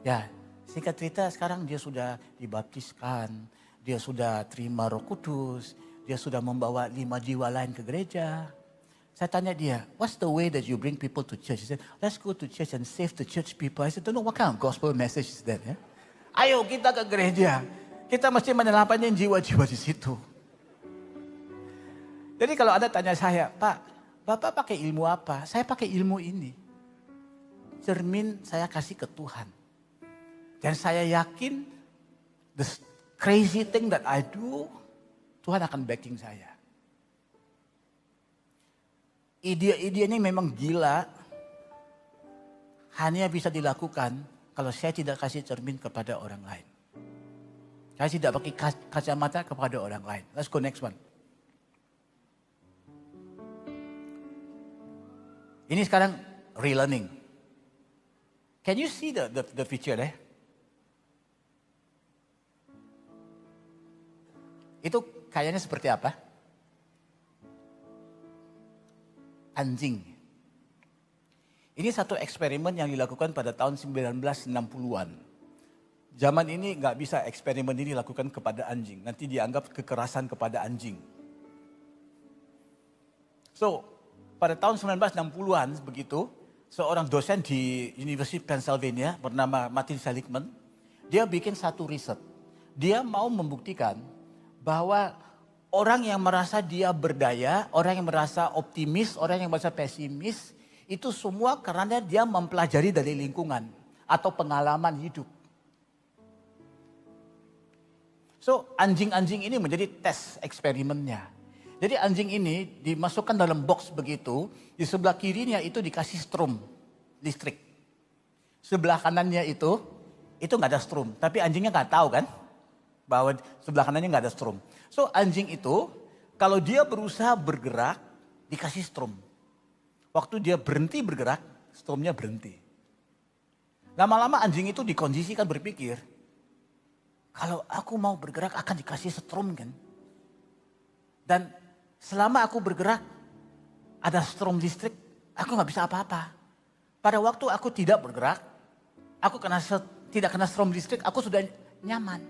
Ya, singkat cerita sekarang dia sudah dibaptiskan. Dia sudah terima Roh Kudus. Dia sudah membawa 5 jiwa lain ke gereja. Saya tanya dia, what's the way that you bring people to church? He said, let's go to church and save the church people. I said, don't know what kind of gospel message is that. Ya? Ayo kita ke gereja. Kita mesti menyelamatkan jiwa-jiwa di situ. Jadi kalau Anda tanya saya, Pak, Bapak pakai ilmu apa? Saya pakai ilmu ini. Cermin saya kasih ke Tuhan. Dan saya yakin the crazy thing that I do, Tuhan akan backing saya. Ide-ide ini memang gila. Hanya bisa dilakukan kalau saya tidak kasih cermin kepada orang lain. Saya tidak pakai kacamata kepada orang lain. Let's go next one. Ini sekarang relearning. Can you see the picture there? Itu kayaknya seperti apa? Anjing. Ini satu eksperimen yang dilakukan pada tahun 1960-an. Zaman ini nggak bisa eksperimen ini dilakukan kepada anjing. Nanti dianggap kekerasan kepada anjing. So, pada tahun 1960-an begitu, seorang dosen di University Pennsylvania bernama Martin Seligman, dia bikin satu riset. Dia mau membuktikan bahwa orang yang merasa dia berdaya, orang yang merasa optimis, orang yang merasa pesimis, itu semua karena dia mempelajari dari lingkungan atau pengalaman hidup. So, anjing-anjing ini menjadi tes eksperimennya. Jadi anjing ini dimasukkan dalam box begitu, di sebelah kirinya itu dikasih strom listrik. Sebelah kanannya itu nggak ada strom, tapi anjingnya nggak tahu kan bahwa sebelah kanannya nggak ada strom. So anjing itu kalau dia berusaha bergerak dikasih strom. Waktu dia berhenti bergerak, stromnya berhenti. Lama-lama anjing itu dikondisikan berpikir, kalau aku mau bergerak akan dikasih strom kan. Dan selama aku bergerak, ada strom listrik, aku nggak bisa apa-apa. Pada waktu aku tidak bergerak, aku tidak kena strom listrik, aku sudah nyaman.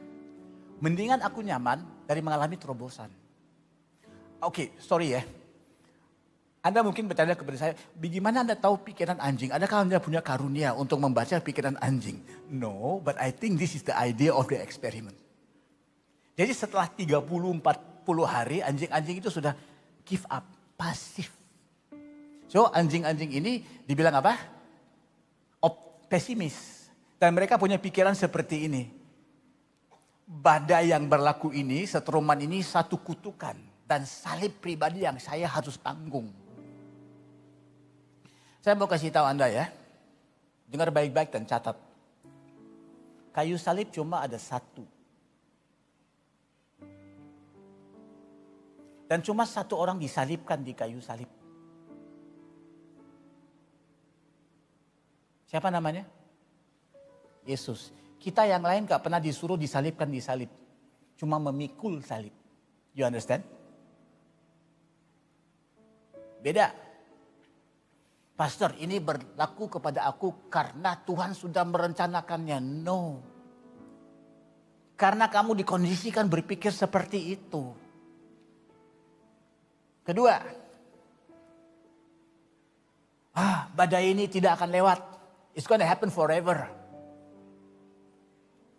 Mendingan aku nyaman dari mengalami terobosan. Oke, sorry ya. Anda mungkin bertanya kepada saya, bagaimana Anda tahu pikiran anjing? Adakah Anda punya karunia untuk membaca pikiran anjing? No, but I think this is the idea of the experiment. Jadi setelah 30-40 hari, anjing-anjing itu sudah give up, pasif. So anjing-anjing ini dibilang apa? Pesimis. Dan mereka punya pikiran seperti ini. Badai yang berlaku ini, setroman ini satu kutukan. Dan salib pribadi yang saya harus tanggung. Saya mau kasih tahu Anda ya. Dengar baik-baik dan catat. Kayu salib cuma ada satu. Dan cuma satu orang disalibkan di kayu salib. Siapa namanya? Yesus. Kita yang lain gak pernah disuruh disalibkan di salib. Cuma memikul salib. You understand? Beda. Pastor, ini berlaku kepada aku karena Tuhan sudah merencanakannya. No. Karena kamu dikondisikan berpikir seperti itu. Kedua. Badai ini tidak akan lewat. It's gonna happen forever.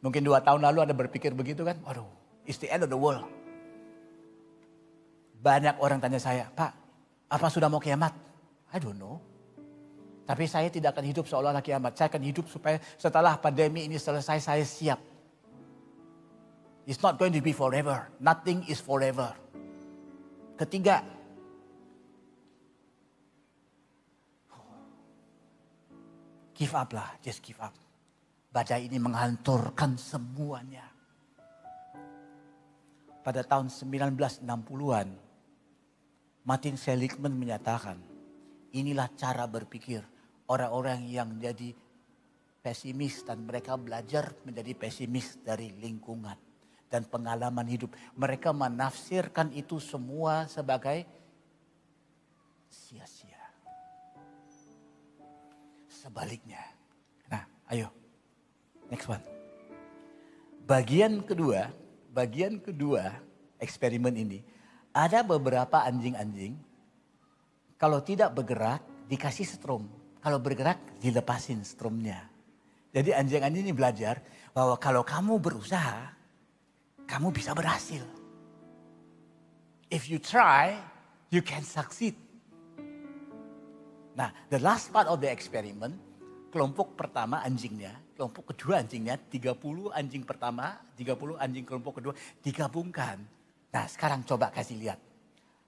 Mungkin 2 tahun lalu Anda berpikir begitu kan? Waduh, it's the end of the world. Banyak orang tanya saya, Pak, apa sudah mau kiamat? I don't know. Tapi saya tidak akan hidup seolah-olah kiamat. Saya akan hidup supaya setelah pandemi ini selesai saya siap. It's not going to be forever. Nothing is forever. Ketiga. Give up lah, just give up. Badai ini menghancurkan semuanya. Pada tahun 1960-an, Martin Seligman menyatakan, inilah cara berpikir orang-orang yang jadi pesimis dan mereka belajar menjadi pesimis dari lingkungan dan pengalaman hidup. Mereka menafsirkan itu semua sebagai sia-sia. Sebaliknya. Nah, ayo. Next one. Bagian kedua eksperimen ini. Ada beberapa anjing-anjing. Kalau tidak bergerak dikasih strom. Kalau bergerak dilepasin stromnya. Jadi anjing-anjing ini belajar bahwa kalau kamu berusaha, kamu bisa berhasil. If you try, you can succeed. Nah, the last part of the experiment, kelompok pertama anjingnya, kelompok kedua anjingnya, 30 anjing pertama, 30 anjing kelompok kedua digabungkan. Nah, sekarang coba kasih lihat.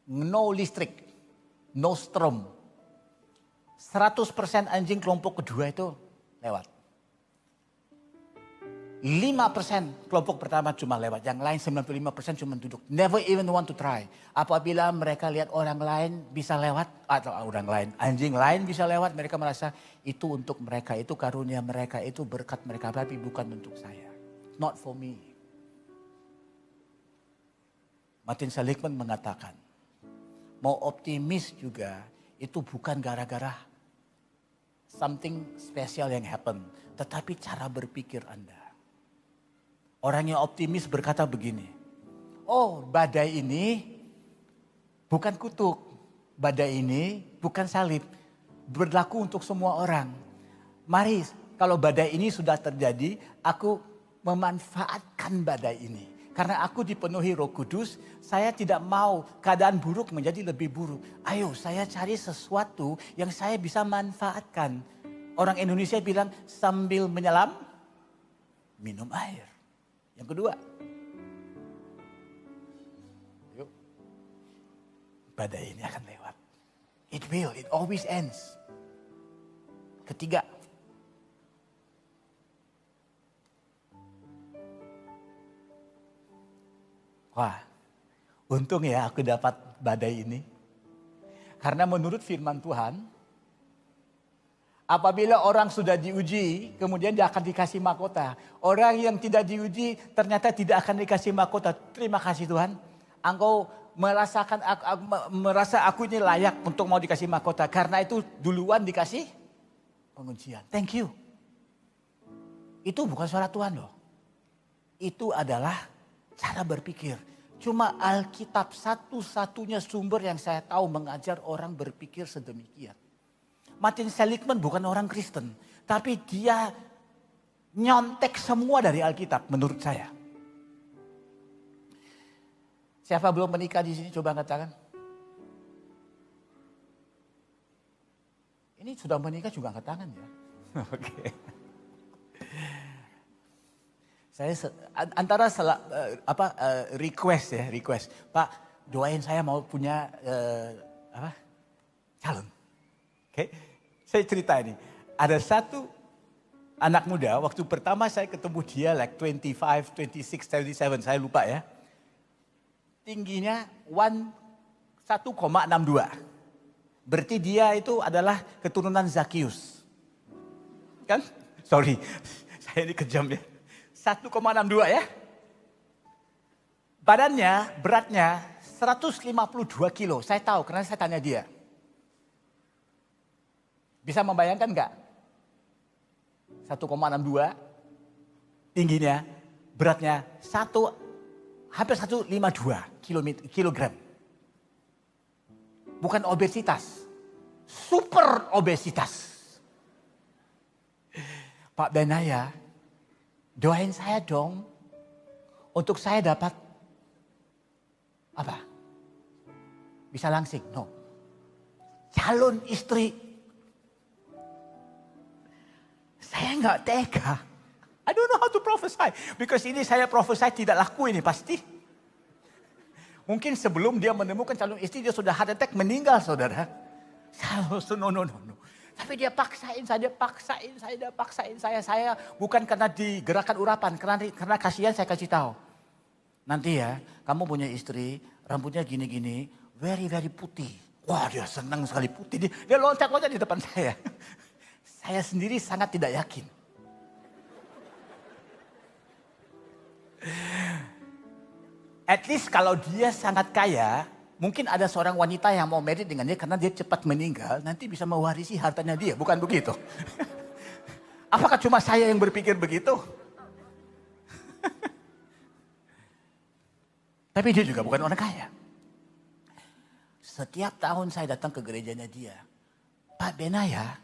No listrik, no strom. 100% anjing kelompok kedua itu lewat. 5% kelompok pertama cuma lewat. Yang lain 95% cuma duduk. Never even want to try. Apabila mereka lihat orang lain bisa lewat. Atau orang lain, anjing lain bisa lewat. Mereka merasa itu untuk mereka. Itu karunia mereka. Itu berkat mereka. Tapi bukan untuk saya. Not for me. Martin Seligman mengatakan. Mau optimis juga. Itu bukan gara-gara something special yang happen. Tetapi cara berpikir Anda. Orang yang optimis berkata begini. Oh, badai ini bukan kutuk. Badai ini bukan salib. Berlaku untuk semua orang. Mari kalau badai ini sudah terjadi, aku memanfaatkan badai ini. Karena aku dipenuhi Roh Kudus, saya tidak mau keadaan buruk menjadi lebih buruk. Ayo saya cari sesuatu yang saya bisa manfaatkan. Orang Indonesia bilang sambil menyelam, minum air. Yang kedua, yuk, badai ini akan lewat. It will, it always ends. Ketiga, wah, untung ya aku dapat badai ini. Karena menurut firman Tuhan, apabila orang sudah diuji, kemudian dia akan dikasih mahkota. Orang yang tidak diuji ternyata tidak akan dikasih mahkota. Terima kasih Tuhan, Engkau merasa aku ini layak untuk mau dikasih mahkota. Karena itu duluan dikasih penguncian. Thank you. Itu bukan suara Tuhan loh. Itu adalah cara berpikir. Cuma Alkitab satu-satunya sumber yang saya tahu mengajar orang berpikir sedemikian. Martin Seligman bukan orang Kristen. Tapi dia nyontek semua dari Alkitab menurut saya. Siapa belum menikah di sini? Coba katakan. Ini sudah menikah juga angkat tangan ya. Oke. Saya antara request. Pak, doain saya mau punya calon. Oke. Saya cerita ini. Ada satu anak muda, waktu pertama saya ketemu dia like 25, 26, 27, saya lupa ya. Tingginya 1,62. Berarti dia itu adalah keturunan Zakius. Kan? Sorry, saya ini kejam ya. 1,62 ya. Badannya, beratnya 152 kilo. Saya tahu karena saya tanya dia. Bisa membayangkan enggak? 1,62 tingginya, beratnya hampir 152 kilogram. Bukan obesitas, super obesitas. Pak Benaya, doain saya dong untuk saya dapat apa? Bisa langsing? No. Calon istri. Saya nggak tega. I don't know how to prophesy. Because ini saya prophesy tidak laku ini pasti. Mungkin sebelum dia menemukan calon istri dia sudah heart attack meninggal saudara. No. Tapi dia paksain saya. Saya bukan karena digerakkan urapan. Karena kasihan saya kasih tahu. Nanti ya kamu punya istri rambutnya gini-gini. Very putih. Wah dia senang sekali putih. Dia loncat-loncat di depan saya. Saya sendiri sangat tidak yakin. At least kalau dia sangat kaya, mungkin ada seorang wanita yang mau married dengan dia karena dia cepat meninggal, nanti bisa mewarisi hartanya dia, bukan begitu? Apakah cuma saya yang berpikir begitu? Tapi dia juga bukan orang kaya. Setiap tahun saya datang ke gerejanya dia. Pak Benaya,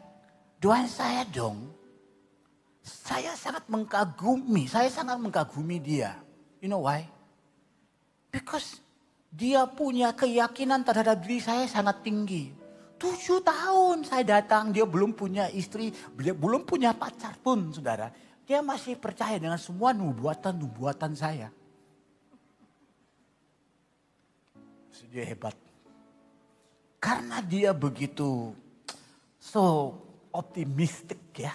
doain saya dong. Saya sangat mengagumi dia. You know why? Because dia punya keyakinan terhadap diri saya sangat tinggi. 7 tahun saya datang, dia belum punya istri, dia belum punya pacar pun saudara. Dia masih percaya dengan semua nubuatan saya. Dia hebat. Karena dia begitu so optimistik ya.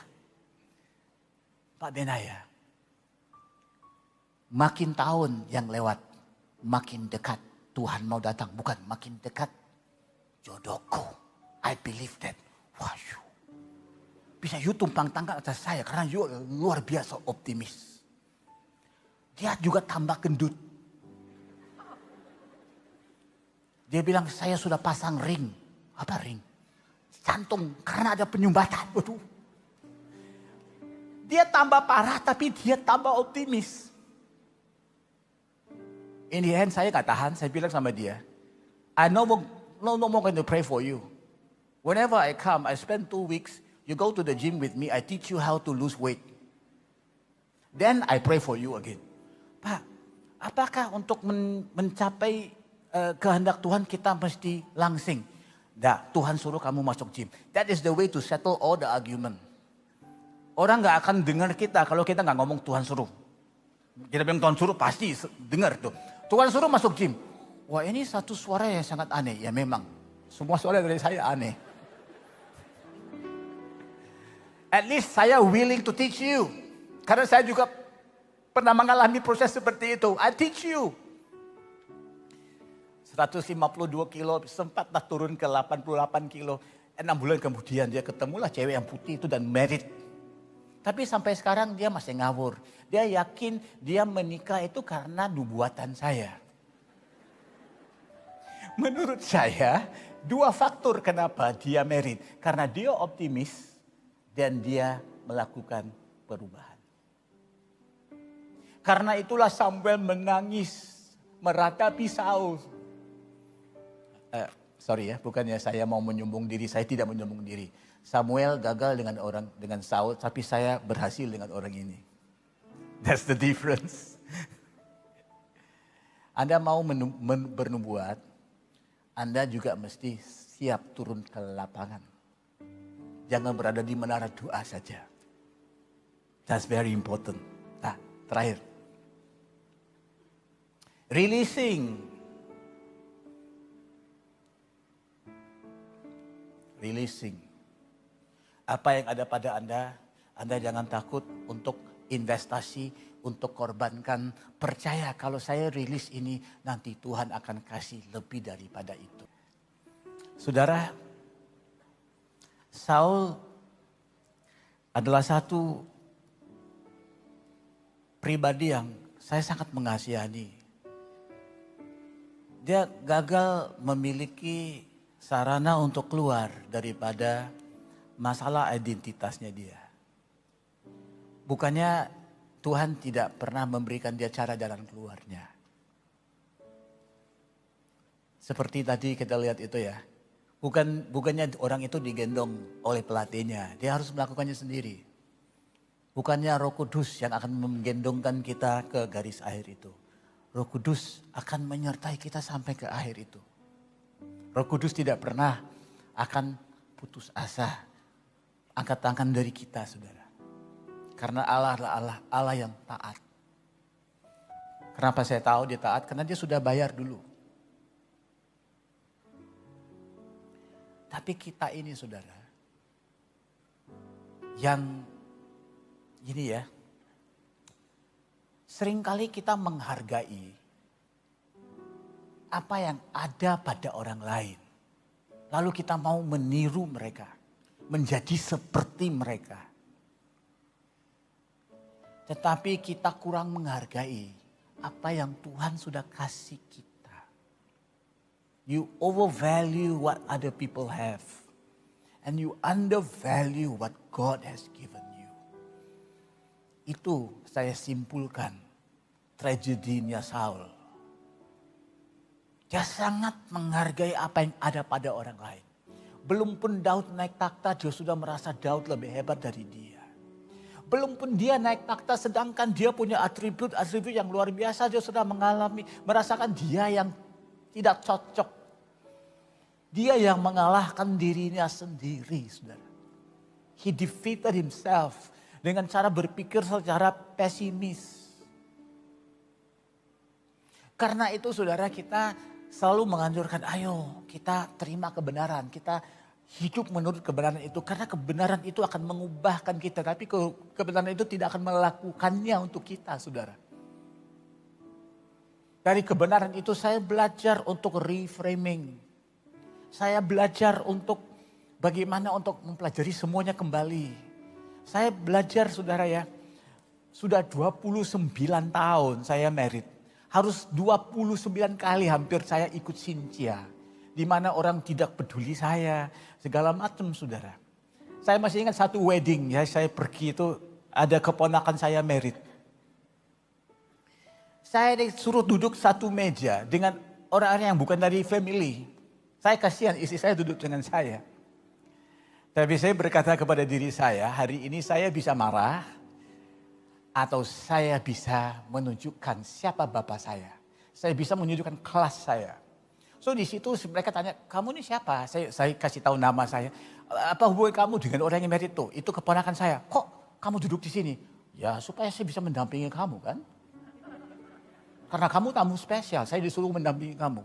Pak Benaya, makin tahun yang lewat, makin dekat Tuhan mau datang. Bukan makin dekat jodohku. I believe that. Wah, bisa you tumpang tangga atas saya karena you luar biasa optimis. Dia juga tambah gendut. Dia bilang saya sudah pasang ring. Apa ring? Jantung karena ada penyumbatan. Waduh. Dia tambah parah tapi dia tambah optimis. In the end saya gak tahan, saya bilang sama dia, I no more going to pray for you. Whenever I come, I spend 2 weeks, you go to the gym with me, I teach you how to lose weight. Then I pray for you again. Pak, apakah untuk mencapai kehendak Tuhan kita mesti langsing? Dah, Tuhan suruh kamu masuk gym. That is the way to settle all the argument. Orang gak akan dengar kita kalau kita gak ngomong Tuhan suruh. Kita bilang Tuhan suruh pasti dengar tuh. Tuhan suruh masuk gym. Wah ini satu suara yang sangat aneh. Ya memang. Semua suara dari saya aneh. At least saya willing to teach you. Karena saya juga pernah mengalami proses seperti itu. I teach you. 152 kilo. Sempatlah turun ke 88 kilo. 6 bulan kemudian dia ketemulah cewek yang putih itu dan married. Tapi sampai sekarang dia masih ngawur. Dia yakin dia menikah itu karena nubuatan saya. menurut saya, dua faktor kenapa dia merit. Karena dia optimis dan dia melakukan perubahan. Karena itulah Samuel menangis meratapi Saul. Sorry ya, bukannya saya mau menyombong diri, saya tidak menyombong diri. Samuel gagal dengan Saul, tapi saya berhasil dengan orang ini. That's the difference. Anda mau bernubuat, Anda juga mesti siap turun ke lapangan. Jangan berada di menara doa saja. That's very important. Nah, terakhir. Releasing. Apa yang ada pada Anda jangan takut untuk investasi, untuk korbankan. Percaya kalau saya rilis ini, nanti Tuhan akan kasih lebih daripada itu. Saudara, Saul adalah satu pribadi yang saya sangat mengasihani. Dia gagal memiliki sarana untuk keluar daripada masalah identitasnya dia. Bukannya Tuhan tidak pernah memberikan dia cara jalan keluarnya. Seperti tadi kita lihat itu ya. Bukannya orang itu digendong oleh pelatihnya. Dia harus melakukannya sendiri. Bukannya Roh Kudus yang akan menggendongkan kita ke garis akhir itu. Roh Kudus akan menyertai kita sampai ke akhir itu. Roh Kudus tidak pernah akan putus asa. Angkat tangan dari kita, saudara. Karena Allah adalah Allah yang taat. Kenapa saya tahu dia taat? Karena dia sudah bayar dulu. Tapi kita ini saudara, yang gini ya, seringkali kita menghargai apa yang ada pada orang lain. Lalu kita mau meniru mereka, menjadi seperti mereka. Tetapi kita kurang menghargai apa yang Tuhan sudah kasih kita. You overvalue what other people have. And you undervalue what God has given you. Itu saya simpulkan tragedinya Saul. Dia sangat menghargai apa yang ada pada orang lain. Belum pun Daud naik takhta, dia sudah merasa Daud lebih hebat dari dia. Belum pun dia naik takhta, sedangkan dia punya atribut yang luar biasa. Dia sudah merasakan dia yang tidak cocok. Dia yang mengalahkan dirinya sendiri, saudara. He defeated himself dengan cara berpikir secara pesimis. Karena itu saudara, kita selalu menganjurkan, ayo kita terima kebenaran, kita hidup menurut kebenaran itu. Karena kebenaran itu akan mengubahkan kita. Tapi kebenaran itu tidak akan melakukannya untuk kita, saudara. Dari kebenaran itu saya belajar untuk reframing. Saya belajar untuk bagaimana untuk mempelajari semuanya kembali. Saya belajar saudara ya, sudah 29 tahun saya married. Harus 29 kali hampir saya ikut Cynthia. Di mana orang tidak peduli saya, segala macam saudara. Saya masih ingat satu wedding ya, saya pergi itu ada keponakan saya married. Saya disuruh duduk satu meja dengan orang-orang yang bukan dari family. Saya kasihan istri saya duduk dengan saya. Tapi saya berkata kepada diri saya, hari ini saya bisa marah atau saya bisa menunjukkan siapa bapak saya. Saya bisa menunjukkan kelas saya. So di situ mereka tanya, kamu ini siapa? Saya kasih tahu nama saya. Apa hubungan kamu dengan orang yang married itu? Itu keponakan saya. Kok kamu duduk di sini? Ya supaya saya bisa mendampingi kamu kan. Karena kamu tamu spesial, saya disuruh mendampingi kamu.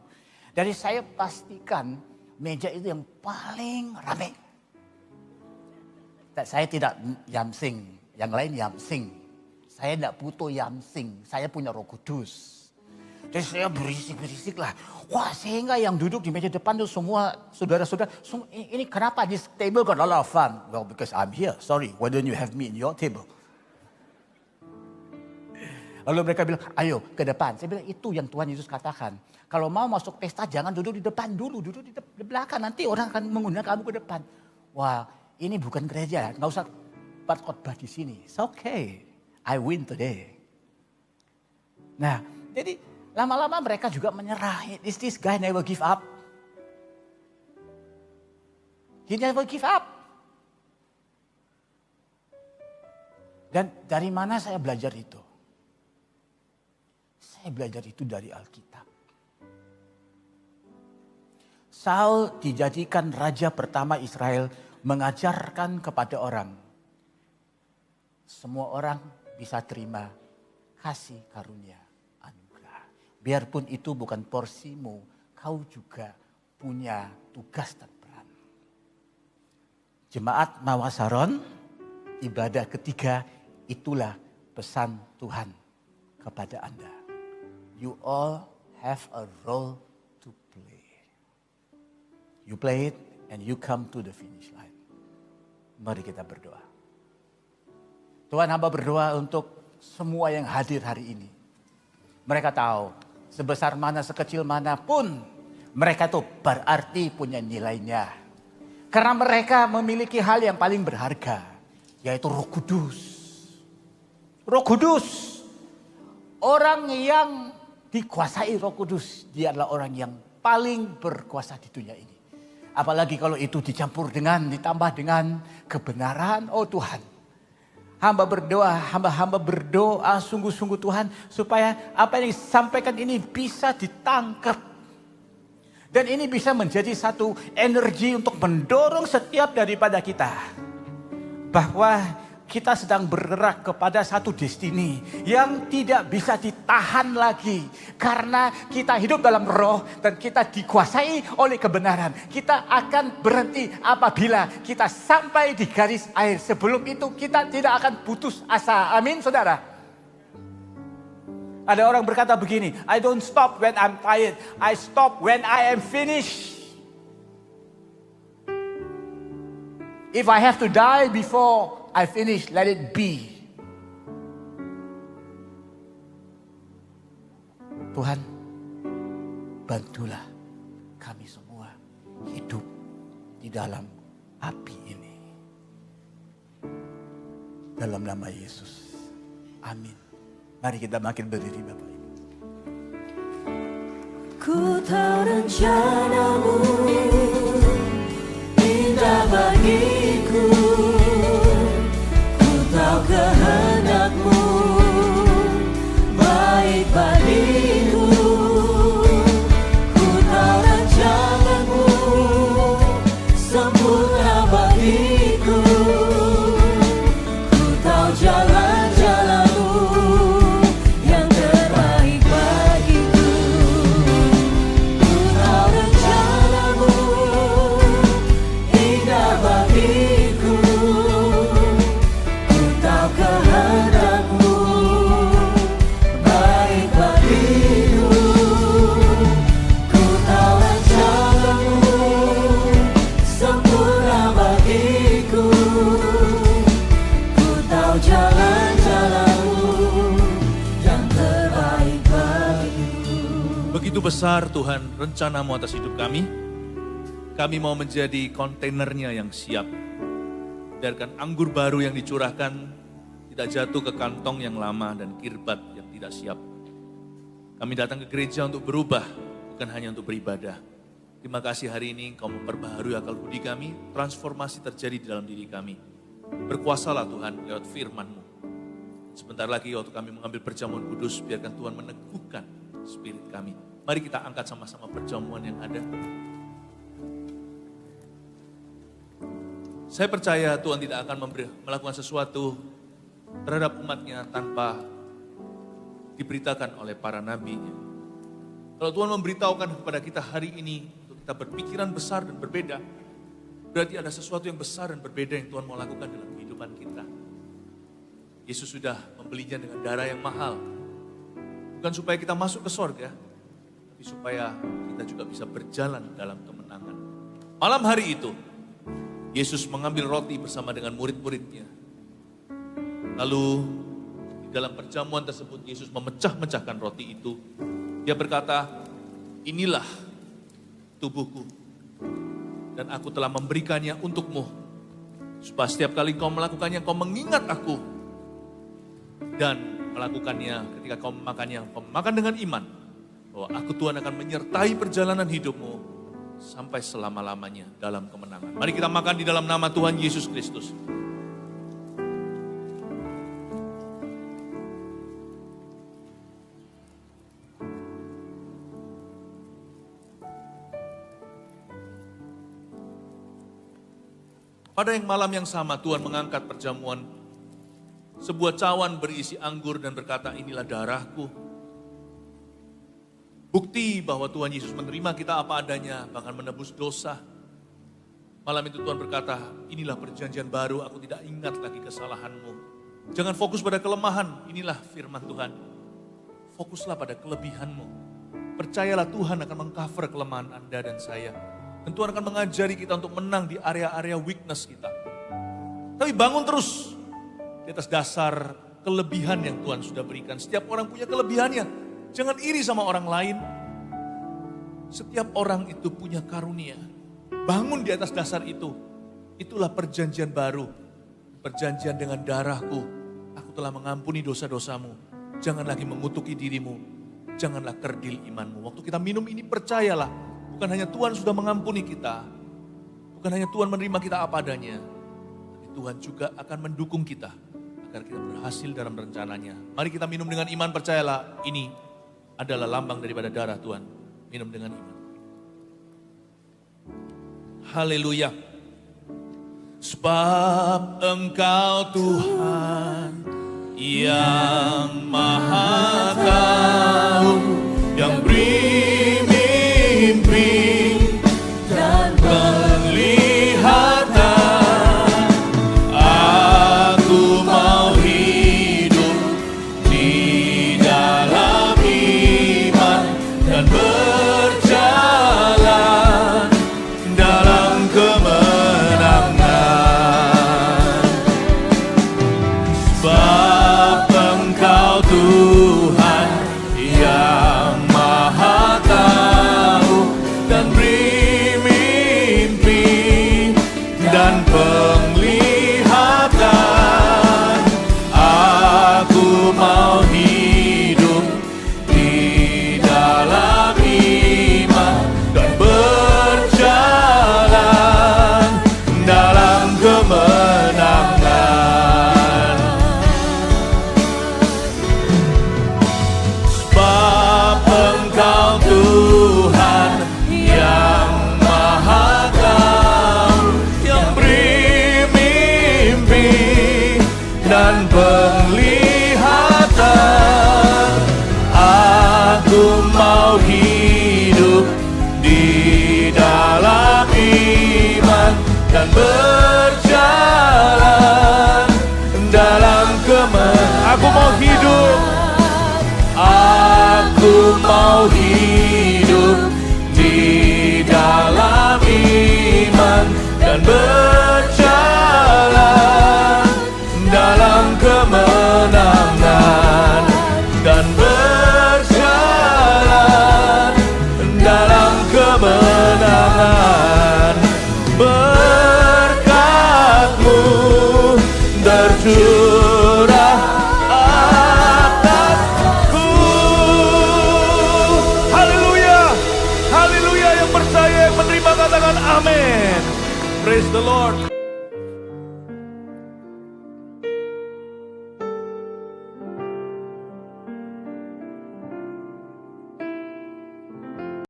Jadi saya pastikan meja itu yang paling ramai. Saya tidak yamsing, yang lain yamsing. Saya tidak butuh yamsing, saya punya Roh Kudus. Jadi saya berisik-berisik lah. Wah sehingga yang duduk di meja depan itu semua saudara-saudara. Ini kenapa this table got a lot of fun? Well because I'm here, sorry. Why don't you have me in your table? Lalu mereka bilang, ayo ke depan. Saya bilang, itu yang Tuhan Yesus katakan. Kalau mau masuk pesta jangan duduk di depan dulu, duduk di belakang. Nanti orang akan mengundang kamu ke depan. Wah, ini bukan gereja, nggak usah khotbah di sini. It's okay, I win today. Nah, jadi lama-lama mereka juga menyerah. Is this guy never give up? He never give up. Dan dari mana saya belajar itu? Saya belajar itu dari Alkitab. Saul dijadikan raja pertama Israel, mengajarkan kepada orang. Semua orang bisa terima kasih karunia anugerah. Biarpun itu bukan porsimu, kau juga punya tugas dan peran. Jemaat Mawasaron, ibadah ketiga, itulah pesan Tuhan kepada Anda. You all have a role to play. You play it and you come to the finish line. Mari kita berdoa. Tuhan, hamba berdoa untuk semua yang hadir hari ini. Mereka tahu sebesar mana, sekecil manapun mereka itu berarti punya nilainya. Karena mereka memiliki hal yang paling berharga, yaitu Roh Kudus. Roh Kudus. Orang yang dikuasai Roh Kudus, dia adalah orang yang paling berkuasa di dunia ini. Apalagi kalau itu ditambah dengan kebenaran. Oh Tuhan, hamba berdoa sungguh-sungguh Tuhan, supaya apa yang disampaikan ini bisa ditangkap. Dan ini bisa menjadi satu energi untuk mendorong setiap daripada kita. Bahwa kita sedang bergerak kepada satu destiny yang tidak bisa ditahan lagi. Karena kita hidup dalam roh dan kita dikuasai oleh kebenaran. Kita akan berhenti apabila kita sampai di garis akhir. Sebelum itu kita tidak akan putus asa. Amin saudara. Ada orang berkata begini, I don't stop when I'm tired. I stop when I am finished. If I have to die before I finish, let it be. Tuhan, bantulah kami semua hidup di dalam api ini. Dalam nama Yesus. Amin. Mari kita makin berdiri Bapak Ibu. Ku tahu rencanamu indah bagiku. Kau kehendakmu baik bagiku. Ku tahu rancanganmu sempurna bagiku. Ku tahu jalan-jalanmu yang terbaik bagiku. Ku tahu rencanamu indah bagiku. Kehendakmu baik bagiku. Ku tahu rancanganmu sempurna bagiku. Ku tahu jalan-jalanmu yang terbaik bagiku. Begitu besar Tuhan rencanamu atas hidup kami. Kami mau menjadi kontainernya yang siap. Biarkan anggur baru yang dicurahkan tidak jatuh ke kantong yang lama dan kirbat yang tidak siap. Kami datang ke gereja untuk berubah, bukan hanya untuk beribadah. Terima kasih hari ini Engkau memperbaharui akal budi kami, transformasi terjadi di dalam diri kami. Berkuasalah Tuhan lewat firman-Mu. Sebentar lagi waktu kami mengambil perjamuan kudus, biarkan Tuhan meneguhkan spirit kami. Mari kita angkat sama-sama perjamuan yang ada. Saya percaya Tuhan tidak akan melakukan sesuatu terhadap umatnya tanpa diberitakan oleh para nabi-Nya. Kalau Tuhan memberitahukan kepada kita hari ini untuk kita berpikiran besar dan berbeda, berarti ada sesuatu yang besar dan berbeda yang Tuhan mau lakukan dalam kehidupan kita. Yesus sudah membelinya dengan darah yang mahal. Bukan supaya kita masuk ke sorga, tapi supaya kita juga bisa berjalan dalam kemenangan. Malam hari itu, Yesus mengambil roti bersama dengan murid-muridnya. Lalu dalam perjamuan tersebut Yesus memecah-mecahkan roti itu. Dia berkata, inilah tubuhku dan aku telah memberikannya untukmu. Supaya setiap kali kau melakukannya, kau mengingat aku. Dan melakukannya ketika kau memakannya, kau makan dengan iman. Bahwa aku Tuhan akan menyertai perjalanan hidupmu sampai selama-lamanya dalam kemenangan. Mari kita makan di dalam nama Tuhan Yesus Kristus. Pada yang malam yang sama Tuhan mengangkat perjamuan, sebuah cawan berisi anggur dan berkata, inilah darahku. Bukti bahwa Tuhan Yesus menerima kita apa adanya, bahkan menebus dosa. Malam itu Tuhan berkata, inilah perjanjian baru, aku tidak ingat lagi kesalahanmu. Jangan fokus pada kelemahan, inilah firman Tuhan. Fokuslah pada kelebihanmu. Percayalah Tuhan akan mengcover kelemahan Anda dan saya. Dan Tuhan akan mengajari kita untuk menang di area-area weakness kita. Tapi bangun terus di atas dasar kelebihan yang Tuhan sudah berikan. Setiap orang punya kelebihannya. Jangan iri sama orang lain. Setiap orang itu punya karunia. Bangun di atas dasar itu. Itulah perjanjian baru. Perjanjian dengan darahku. Aku telah mengampuni dosa-dosamu. Jangan lagi mengutuki dirimu. Janganlah kerdil imanmu. Waktu kita minum ini percayalah. Bukan hanya Tuhan sudah mengampuni kita. Bukan hanya Tuhan menerima kita apa adanya. Tapi Tuhan juga akan mendukung kita. Agar kita berhasil dalam rencananya. Mari kita minum dengan iman, percayalah. Ini adalah lambang daripada darah Tuhan. Minum dengan iman. Haleluya. Sebab Engkau Tuhan yang Maha Tahu, yang beri mimpi dan penglihatan. Aku mau hidup di dalam iman dan berjalan dalam kemenangan. Sebab Engkau Tuhan yang Maha Tahu dan beri mimpi dan penglihatan. Aku mau hidup di dalam iman dan berjalan dalam kemenangan. Sebab Engkau Tuhan yang Maha Tahu, yang beri mimpi dan penglihatan. Aku mau hidup di dalam iman dan berjalan dalam kemenangan. Aku mau hidup. Aku mau hidup di dalam iman dan berjalan dalam kemenangan dan berjalan dalam kemenangan. Berkat-Mu tercurah atasku. Haleluya, haleluya. Yang percaya, yang menerima katakan amin. Praise the Lord.